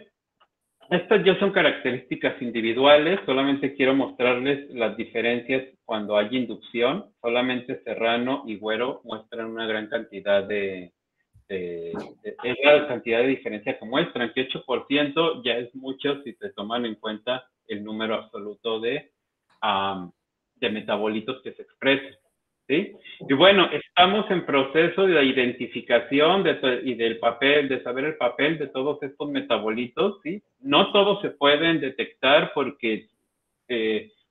estas ya son características individuales, solamente quiero mostrarles las diferencias cuando hay inducción. Solamente serrano y güero muestran una gran cantidad es la cantidad de diferencia que muestran, que 8% ya es mucho si se toman en cuenta el número absoluto de metabolitos que se expresan, ¿sí? Y bueno, estamos en proceso de identificación y del papel, de saber el papel de todos estos metabolitos, ¿sí? No todos se pueden detectar porque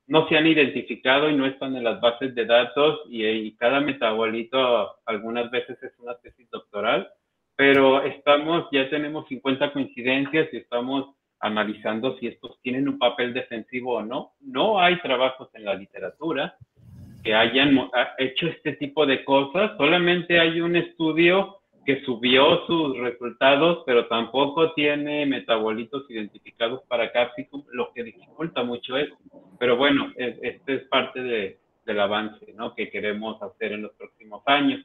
no se han identificado y no están en las bases de datos y cada metabolito algunas veces es una tesis doctoral, pero ya tenemos 50 coincidencias y estamos analizando si estos tienen un papel defensivo o no. No hay trabajos en la literatura que hayan hecho este tipo de cosas, solamente hay un estudio que subió sus resultados, pero tampoco tiene metabolitos identificados para capsicum, lo que dificulta mucho esto. Pero bueno, este es parte del avance, ¿no?, que queremos hacer en los próximos años,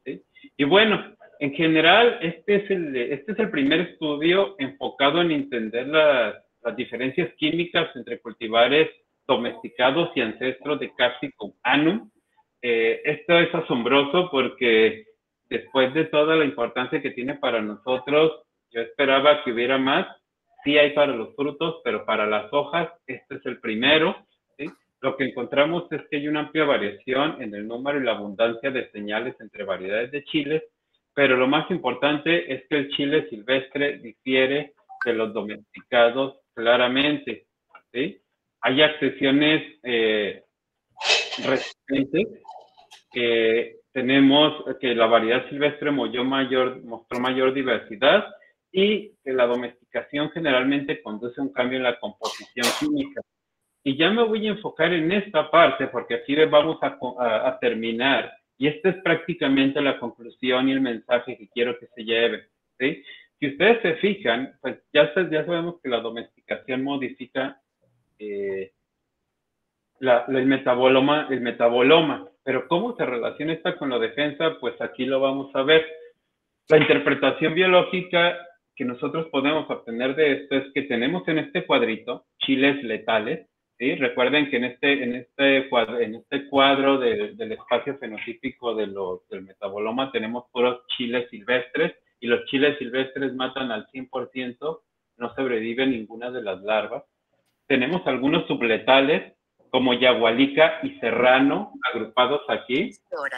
¿sí? Y bueno, en general, este es el primer estudio enfocado en entender las diferencias químicas entre cultivares domesticados y ancestros de Capsicum annum. Esto es asombroso porque después de toda la importancia que tiene para nosotros, yo esperaba que hubiera más. Sí hay para los frutos, pero para las hojas, este es el primero, ¿sí? Lo que encontramos es que hay una amplia variación en el número y la abundancia de señales entre variedades de chiles, pero lo más importante es que el chile silvestre difiere de los domesticados claramente, ¿sí? Hay accesiones recientes que tenemos que la variedad silvestre mostró mayor diversidad y que la domesticación generalmente conduce a un cambio en la composición química. Y ya me voy a enfocar en esta parte porque aquí vamos a terminar. Y esta es prácticamente la conclusión y el mensaje que quiero que se lleve, ¿sí? Si ustedes se fijan, pues ya sabemos que la domesticación modifica el metaboloma. Pero ¿cómo se relaciona esta con la defensa? Pues aquí lo vamos a ver. La interpretación biológica que nosotros podemos obtener de esto es que tenemos en este cuadrito chiles letales, ¿sí? Recuerden que en este cuadro del espacio fenotípico del metaboloma tenemos puros chiles silvestres y los chiles silvestres matan al 100%, no sobrevive ninguna de las larvas. Tenemos algunos subletales como yagualica y serrano agrupados aquí.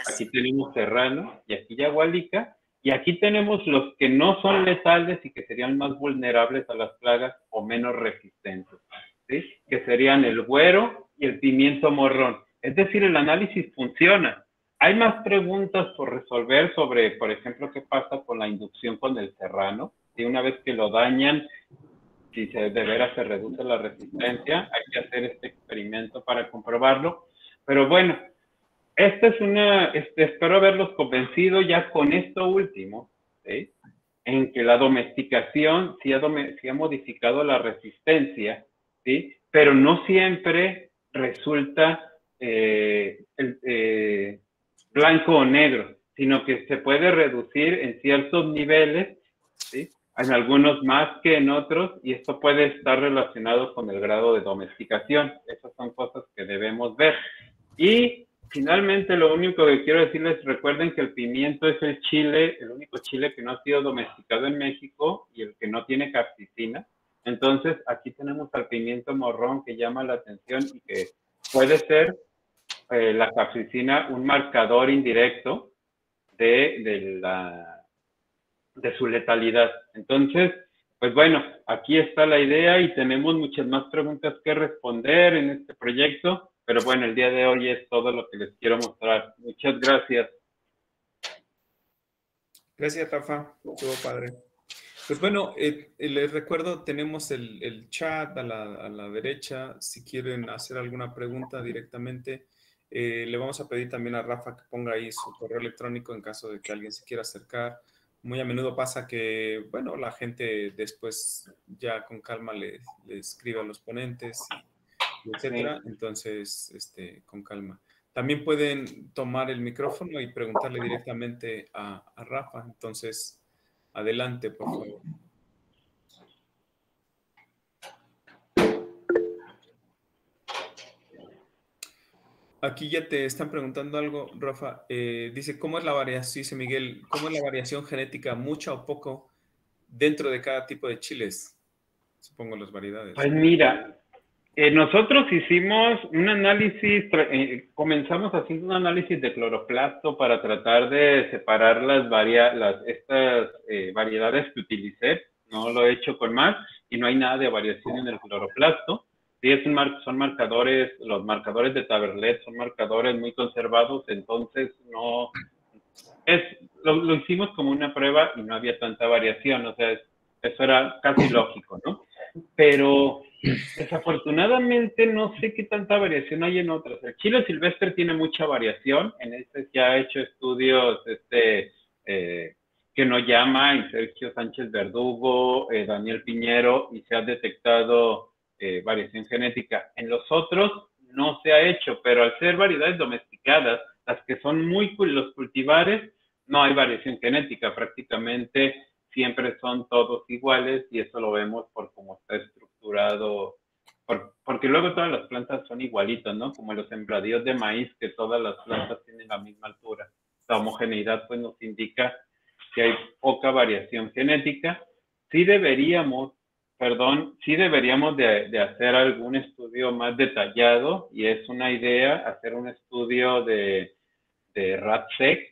Aquí tenemos serrano y aquí yagualica. Y aquí tenemos los que no son letales y que serían más vulnerables a las plagas o menos resistentes, ¿sí? Que serían el güero y el pimiento morrón. Es decir, el análisis funciona. Hay más preguntas por resolver sobre, por ejemplo, qué pasa con la inducción con el serrano. Si una vez que lo dañan, si de veras se reduce la resistencia, hay que hacer este experimento para comprobarlo. Pero bueno, esta es espero haberlos convencido ya con esto último, ¿sí? En que la domesticación sí ha modificado la resistencia, ¿sí? Pero no siempre resulta blanco o negro, sino que se puede reducir en ciertos niveles, ¿sí? En algunos más que en otros, y esto puede estar relacionado con el grado de domesticación. Esas son cosas que debemos ver. Y finalmente, lo único que quiero decirles, recuerden que el pimiento es el único chile que no ha sido domesticado en México y el que no tiene capsicina. Entonces, aquí tenemos al pimiento morrón que llama la atención y que puede ser la capsicina un marcador indirecto de su letalidad. Entonces, pues bueno, aquí está la idea y tenemos muchas más preguntas que responder en este proyecto, pero bueno, el día de hoy es todo lo que les quiero mostrar. Muchas gracias. Gracias, Rafa. Estuvo padre. Pues bueno, les recuerdo, tenemos el chat a la derecha. Si quieren hacer alguna pregunta directamente, le vamos a pedir también a Rafa que ponga ahí su correo electrónico en caso de que alguien se quiera acercar. Muy a menudo pasa que, bueno, la gente después ya con calma le escribe a los ponentes, y etcétera. Sí. Entonces, con calma. También pueden tomar el micrófono y preguntarle directamente a Rafa. Entonces, adelante, por favor. Aquí ya te están preguntando algo, Rafa. Dice, ¿cómo es la variación? Dice Miguel, ¿cómo es la variación genética, mucha o poco, dentro de cada tipo de chiles? Supongo las variedades, Pues ¿no? mira, nosotros hicimos un análisis, comenzamos haciendo un análisis de cloroplasto para tratar de separar estas variedades que utilicé. No lo he hecho con más y no hay nada de variación en el cloroplasto. Sí, son marcadores, los marcadores de Taberlet son marcadores muy conservados, entonces no, lo hicimos como una prueba y no había tanta variación, o sea, eso era casi lógico, ¿no? Pero desafortunadamente no sé qué tanta variación hay en otras. El chile silvestre tiene mucha variación, en este ya ha hecho estudios eh, que no llama, y Sergio Sánchez Verdugo, Daniel Piñero, y se ha detectado variación genética. En los otros no se ha hecho, pero al ser variedades domesticadas, las que son los cultivares, no hay variación genética, prácticamente siempre son todos iguales y eso lo vemos por cómo está estructurado, porque luego todas las plantas son igualitas, ¿no? Como los sembradíos de maíz, que todas las plantas tienen la misma altura. La homogeneidad pues nos indica que hay poca variación genética. Sí deberíamos, sí deberíamos de hacer algún estudio más detallado y es una idea hacer un estudio de RATSEC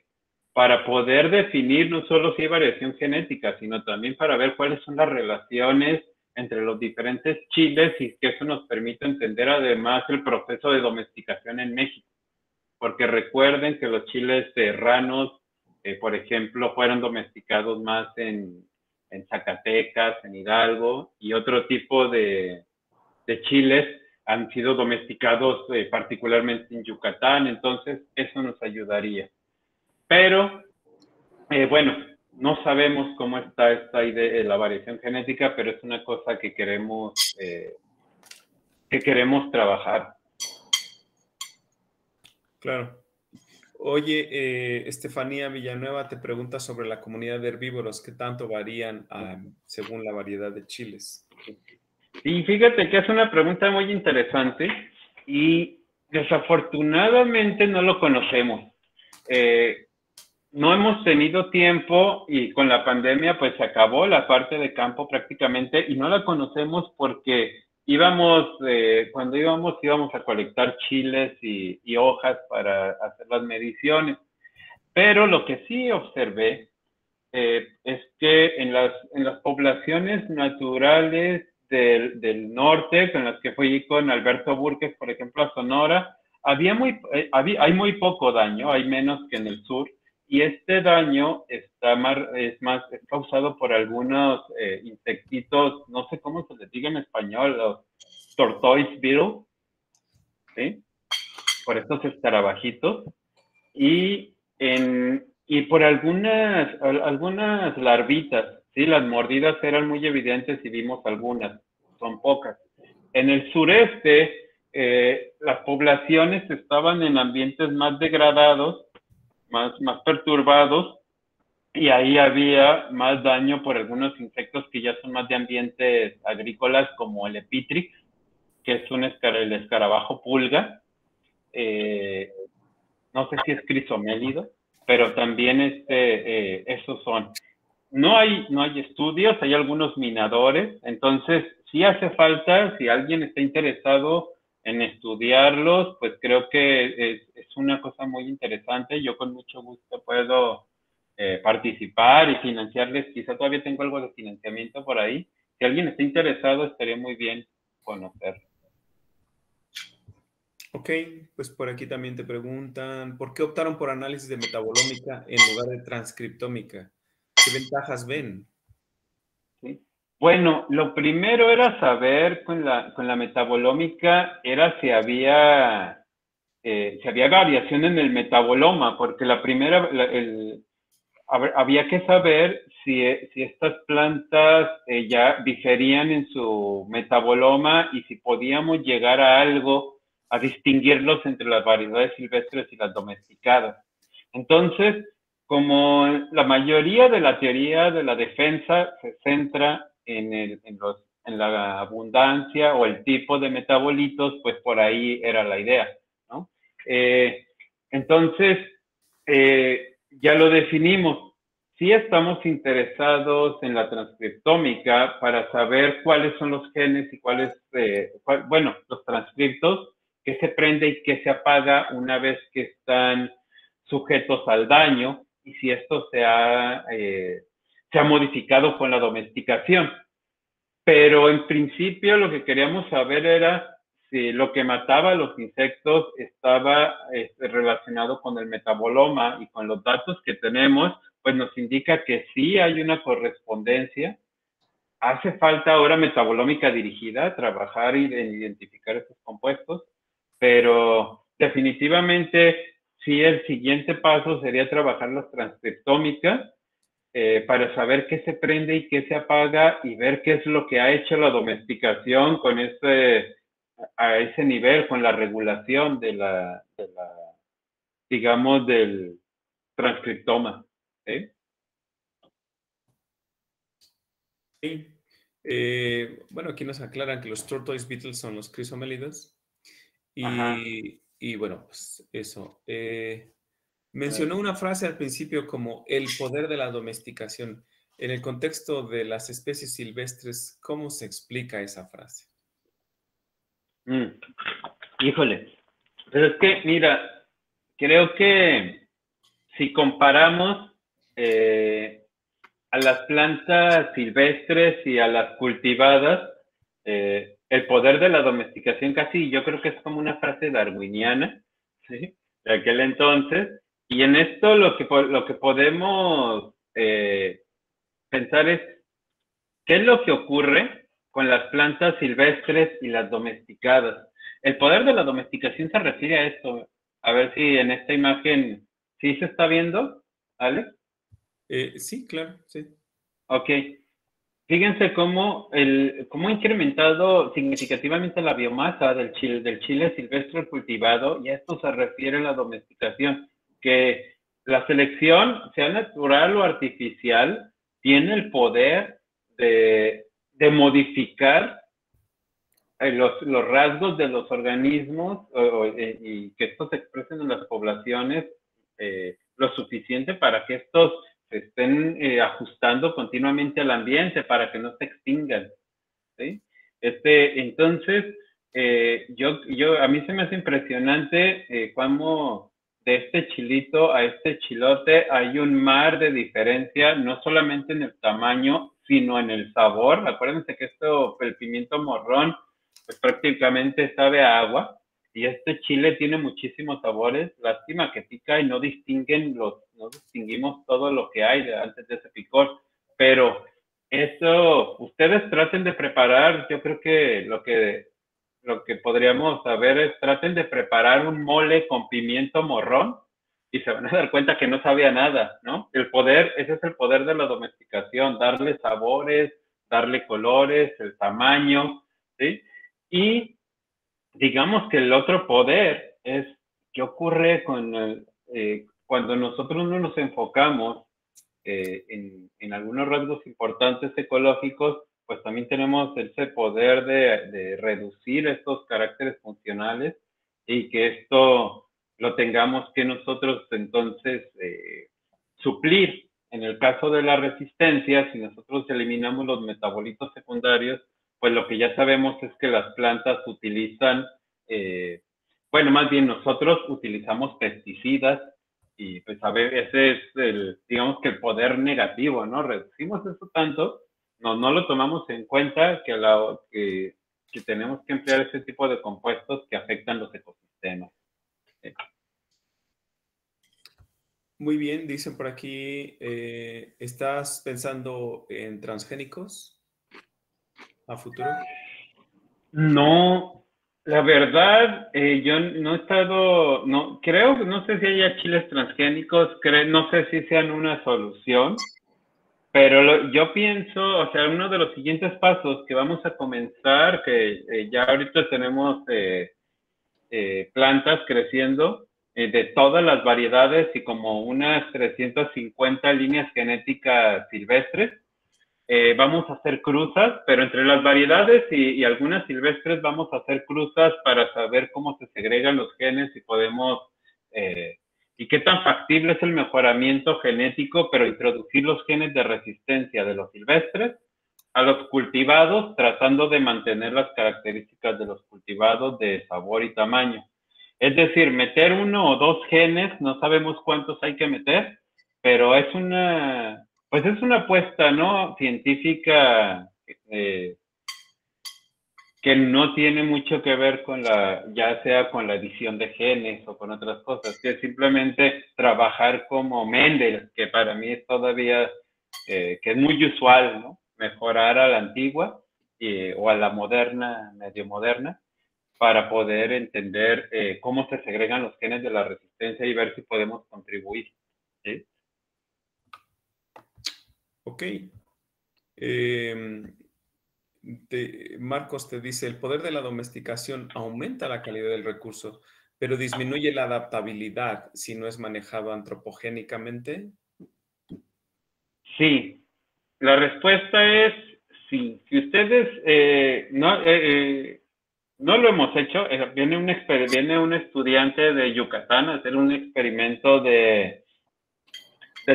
para poder definir no solo si hay variación genética, sino también para ver cuáles son las relaciones entre los diferentes chiles y que eso nos permite entender además el proceso de domesticación en México. Porque recuerden que los chiles serranos, por ejemplo, fueron domesticados más en Zacatecas, en Hidalgo, y otro tipo de chiles han sido domesticados particularmente en Yucatán, entonces eso nos ayudaría. Pero, bueno, no sabemos cómo está esta idea, la variación genética, pero es una cosa que queremos trabajar. Claro. Oye, Estefanía Villanueva te pregunta sobre la comunidad de herbívoros, ¿qué tanto varían según la variedad de chiles? Y fíjate que es una pregunta muy interesante y desafortunadamente no lo conocemos. No hemos tenido tiempo y con la pandemia pues se acabó la parte de campo prácticamente y no la conocemos porque cuando íbamos a colectar chiles y hojas para hacer las mediciones. Pero lo que sí observé es que en las poblaciones naturales del norte, con las que fui con Alberto Burques, por ejemplo, a Sonora, hay muy poco daño, hay menos que en el sur, y este daño es causado por algunos insectitos, no sé cómo se les diga en español, los tortoise beetle, ¿sí? Por estos escarabajitos. y, y por algunas larvitas, ¿sí? Las mordidas eran muy evidentes y vimos algunas, son pocas. En el sureste, las poblaciones estaban en ambientes más degradados, más perturbados, y ahí había más daño por algunos insectos que ya son más de ambientes agrícolas, como el epitrix, que es el escarabajo pulga. Eh, no sé si es crisomélido, pero también esos son. No hay estudios, hay algunos minadores, entonces sí hace falta, si alguien está interesado en estudiarlos, pues creo que es una cosa muy interesante. Yo con mucho gusto puedo participar y financiarles, quizá todavía tengo algo de financiamiento por ahí. Si alguien está interesado, estaría muy bien conocerlo. Ok, pues por aquí también te preguntan, ¿por qué optaron por análisis de metabolómica en lugar de transcriptómica? ¿Qué ventajas ven? ¿Sí? Bueno, lo primero era saber con la metabolómica, era si había variación en el metaboloma, porque había que saber si estas plantas ya diferían en su metaboloma y si podíamos llegar a algo, a distinguirlos entre las variedades silvestres y las domesticadas. Entonces, como la mayoría de la teoría de la defensa se centra en la abundancia o el tipo de metabolitos, pues por ahí era la idea, ¿no? Entonces, ya lo definimos. Sí estamos interesados en la transcriptómica para saber cuáles son los genes y los transcriptos, qué se prende y qué se apaga una vez que están sujetos al daño y si esto se ha modificado con la domesticación. Pero en principio lo que queríamos saber era si lo que mataba a los insectos estaba relacionado con el metaboloma, y con los datos que tenemos, pues nos indica que sí hay una correspondencia. Hace falta ahora metabolómica dirigida, trabajar y identificar estos compuestos, pero definitivamente sí el siguiente paso sería trabajar las transcriptómicas para saber qué se prende y qué se apaga y ver qué es lo que ha hecho la domesticación a ese nivel, con la regulación digamos, del transcriptoma. ¿Sí? Sí. Bueno, aquí nos aclaran que los tortoise beetles son los crisomélidos. Ajá. Y bueno, pues eso. Mencionó una frase al principio como el poder de la domesticación. En el contexto de las especies silvestres, ¿cómo se explica esa frase? Mm. Híjole. Pero es que, mira, creo que si comparamos a las plantas silvestres y a las cultivadas, el poder de la domesticación casi yo creo que es como una frase darwiniana, ¿sí? De aquel entonces. Y en esto lo que podemos pensar es, ¿qué es lo que ocurre con las plantas silvestres y las domesticadas? El poder de la domesticación se refiere a esto. A ver si en esta imagen sí se está viendo, ¿Alex? Sí, claro, sí. Ok. Fíjense cómo ha incrementado significativamente la biomasa del chile silvestre cultivado, y a esto se refiere a la domesticación, que la selección, sea natural o artificial, tiene el poder de modificar los rasgos de los organismos y que estos se expresen en las poblaciones lo suficiente para que estos se estén ajustando continuamente al ambiente para que no se extingan, ¿sí? Entonces, a mí se me hace impresionante cómo de este chilito a este chilote hay un mar de diferencia, no solamente en el tamaño, sino en el sabor. Acuérdense que el pimiento morrón, pues prácticamente sabe a agua, y este chile tiene muchísimos sabores. Lástima que pica y no distinguimos todo lo que hay antes de ese picor, pero eso, ustedes traten de preparar. Yo creo que lo que podríamos saber es, traten de preparar un mole con pimiento morrón y se van a dar cuenta que no sabía nada, ¿no? El poder, ese es el poder de la domesticación, darle sabores, darle colores, el tamaño, ¿sí? Y digamos que el otro poder es qué ocurre cuando nosotros no nos enfocamos en algunos rasgos importantes ecológicos, pues también tenemos ese poder de reducir estos caracteres funcionales y que esto lo tengamos que nosotros entonces suplir. En el caso de la resistencia, si nosotros eliminamos los metabolitos secundarios, pues lo que ya sabemos es que las plantas utilizan, bueno, más bien nosotros utilizamos pesticidas y pues a ver, ese es digamos que el poder negativo, ¿no? Reducimos eso tanto, no lo tomamos en cuenta que tenemos que emplear ese tipo de compuestos que afectan los ecosistemas. Muy bien, dicen por aquí, ¿estás pensando en transgénicos a futuro? No, la verdad, yo no he estado, no, creo, no sé si haya chiles transgénicos, no sé si sean una solución, pero yo pienso, o sea, uno de los siguientes pasos que vamos a comenzar, que ya ahorita tenemos plantas creciendo de todas las variedades y como unas 350 líneas genéticas silvestres. Vamos a hacer cruzas, pero entre las variedades y algunas silvestres vamos a hacer cruzas para saber cómo se segregan los genes y podemos, y qué tan factible es el mejoramiento genético, pero introducir los genes de resistencia de los silvestres a los cultivados, tratando de mantener las características de los cultivados de sabor y tamaño. Es decir, meter uno o dos genes, no sabemos cuántos hay que meter, pero pues es una apuesta, ¿no? Científica que no tiene mucho que ver con ya sea con la edición de genes o con otras cosas, que es simplemente trabajar como Mendel, que para mí es todavía, que es muy usual, ¿no? Mejorar a la antigua o a la moderna, medio moderna, para poder entender cómo se segregan los genes de la resistencia y ver si podemos contribuir, ¿sí? Ok. Marcos te dice, el poder de la domesticación aumenta la calidad del recurso, pero disminuye la adaptabilidad si no es manejado antropogénicamente. Sí, la respuesta es sí. Si ustedes no lo hemos hecho, viene un estudiante de Yucatán a hacer un experimento de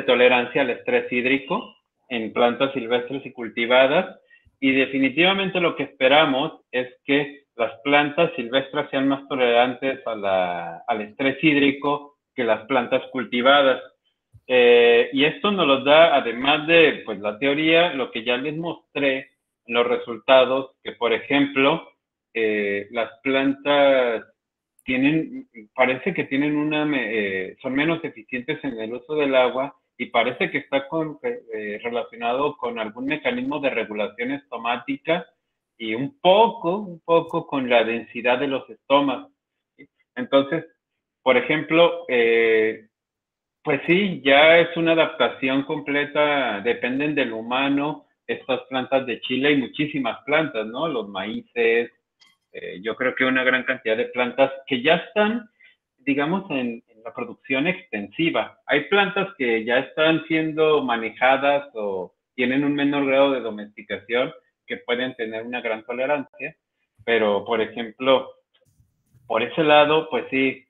tolerancia al estrés hídrico en plantas silvestres y cultivadas, y definitivamente lo que esperamos es que las plantas silvestres sean más tolerantes al estrés hídrico que las plantas cultivadas. Y esto nos lo da, además de pues, la teoría, lo que ya les mostré en los resultados, que por ejemplo, las plantas parece que tienen son menos eficientes en el uso del agua y parece que está relacionado con algún mecanismo de regulación estomática y un poco con la densidad de los estomas. Entonces, por ejemplo, pues sí, ya es una adaptación completa, dependen del humano, estas plantas de Chile y muchísimas plantas, ¿no? Los maíces, yo creo que una gran cantidad de plantas que ya están, digamos, en la producción extensiva. Hay plantas que ya están siendo manejadas o tienen un menor grado de domesticación que pueden tener una gran tolerancia, pero por ejemplo, por ese lado, pues sí,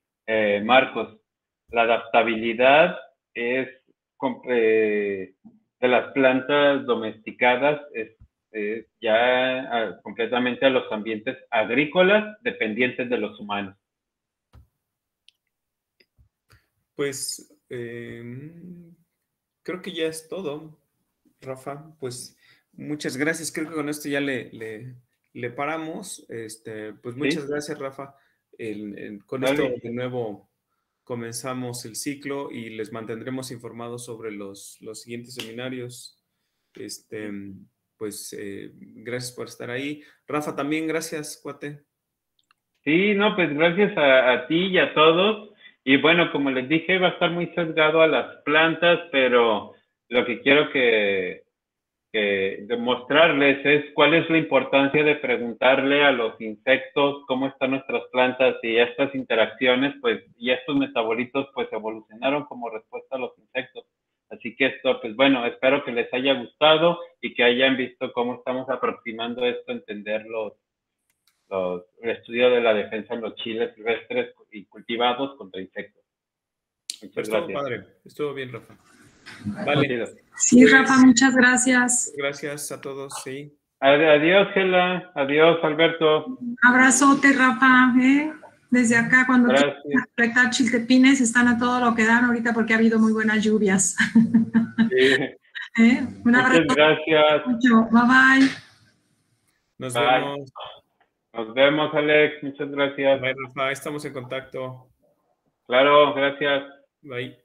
Marcos, la adaptabilidad es de las plantas domesticadas es ya completamente a los ambientes agrícolas dependientes de los humanos. Pues creo que ya es todo, Rafa. Pues muchas gracias. Creo que con esto ya le paramos. Pues muchas ¿Sí? gracias, Rafa. Con esto Dale. de nuevo comenzamos el ciclo y les mantendremos informados sobre los siguientes seminarios. Pues gracias por estar ahí. Rafa, también gracias, cuate. Sí, no, pues gracias a ti y a todos. Y bueno, como les dije, va a estar muy sesgado a las plantas, pero lo que quiero que demostrarles es cuál es la importancia de preguntarle a los insectos cómo están nuestras plantas y estas interacciones, pues, y estos metabolitos, pues, evolucionaron como respuesta a los insectos. Así que esto, pues bueno, espero que les haya gustado y que hayan visto cómo estamos aproximando esto, entender el estudio de la defensa en los chiles silvestres y cultivados contra insectos. Muchas Pues estuvo gracias. padre, estuvo bien, Rafa. Muy Vale. chido. Sí, Pues, Rafa, muchas gracias. gracias a todos, sí. Adiós, Gela. Adiós, Alberto. Abrazote, Rafa, ¿eh? Desde acá, cuando Gracias. quieran recolectar chiltepines, están a todo lo que dan ahorita porque ha habido muy buenas lluvias. Sí. Un abrazo. Muchas gracias. Mucho. Bye bye. Nos Bye. vemos. Nos vemos, Alex. Muchas gracias. Bye, Rafa. Estamos en contacto. Claro, gracias. Bye.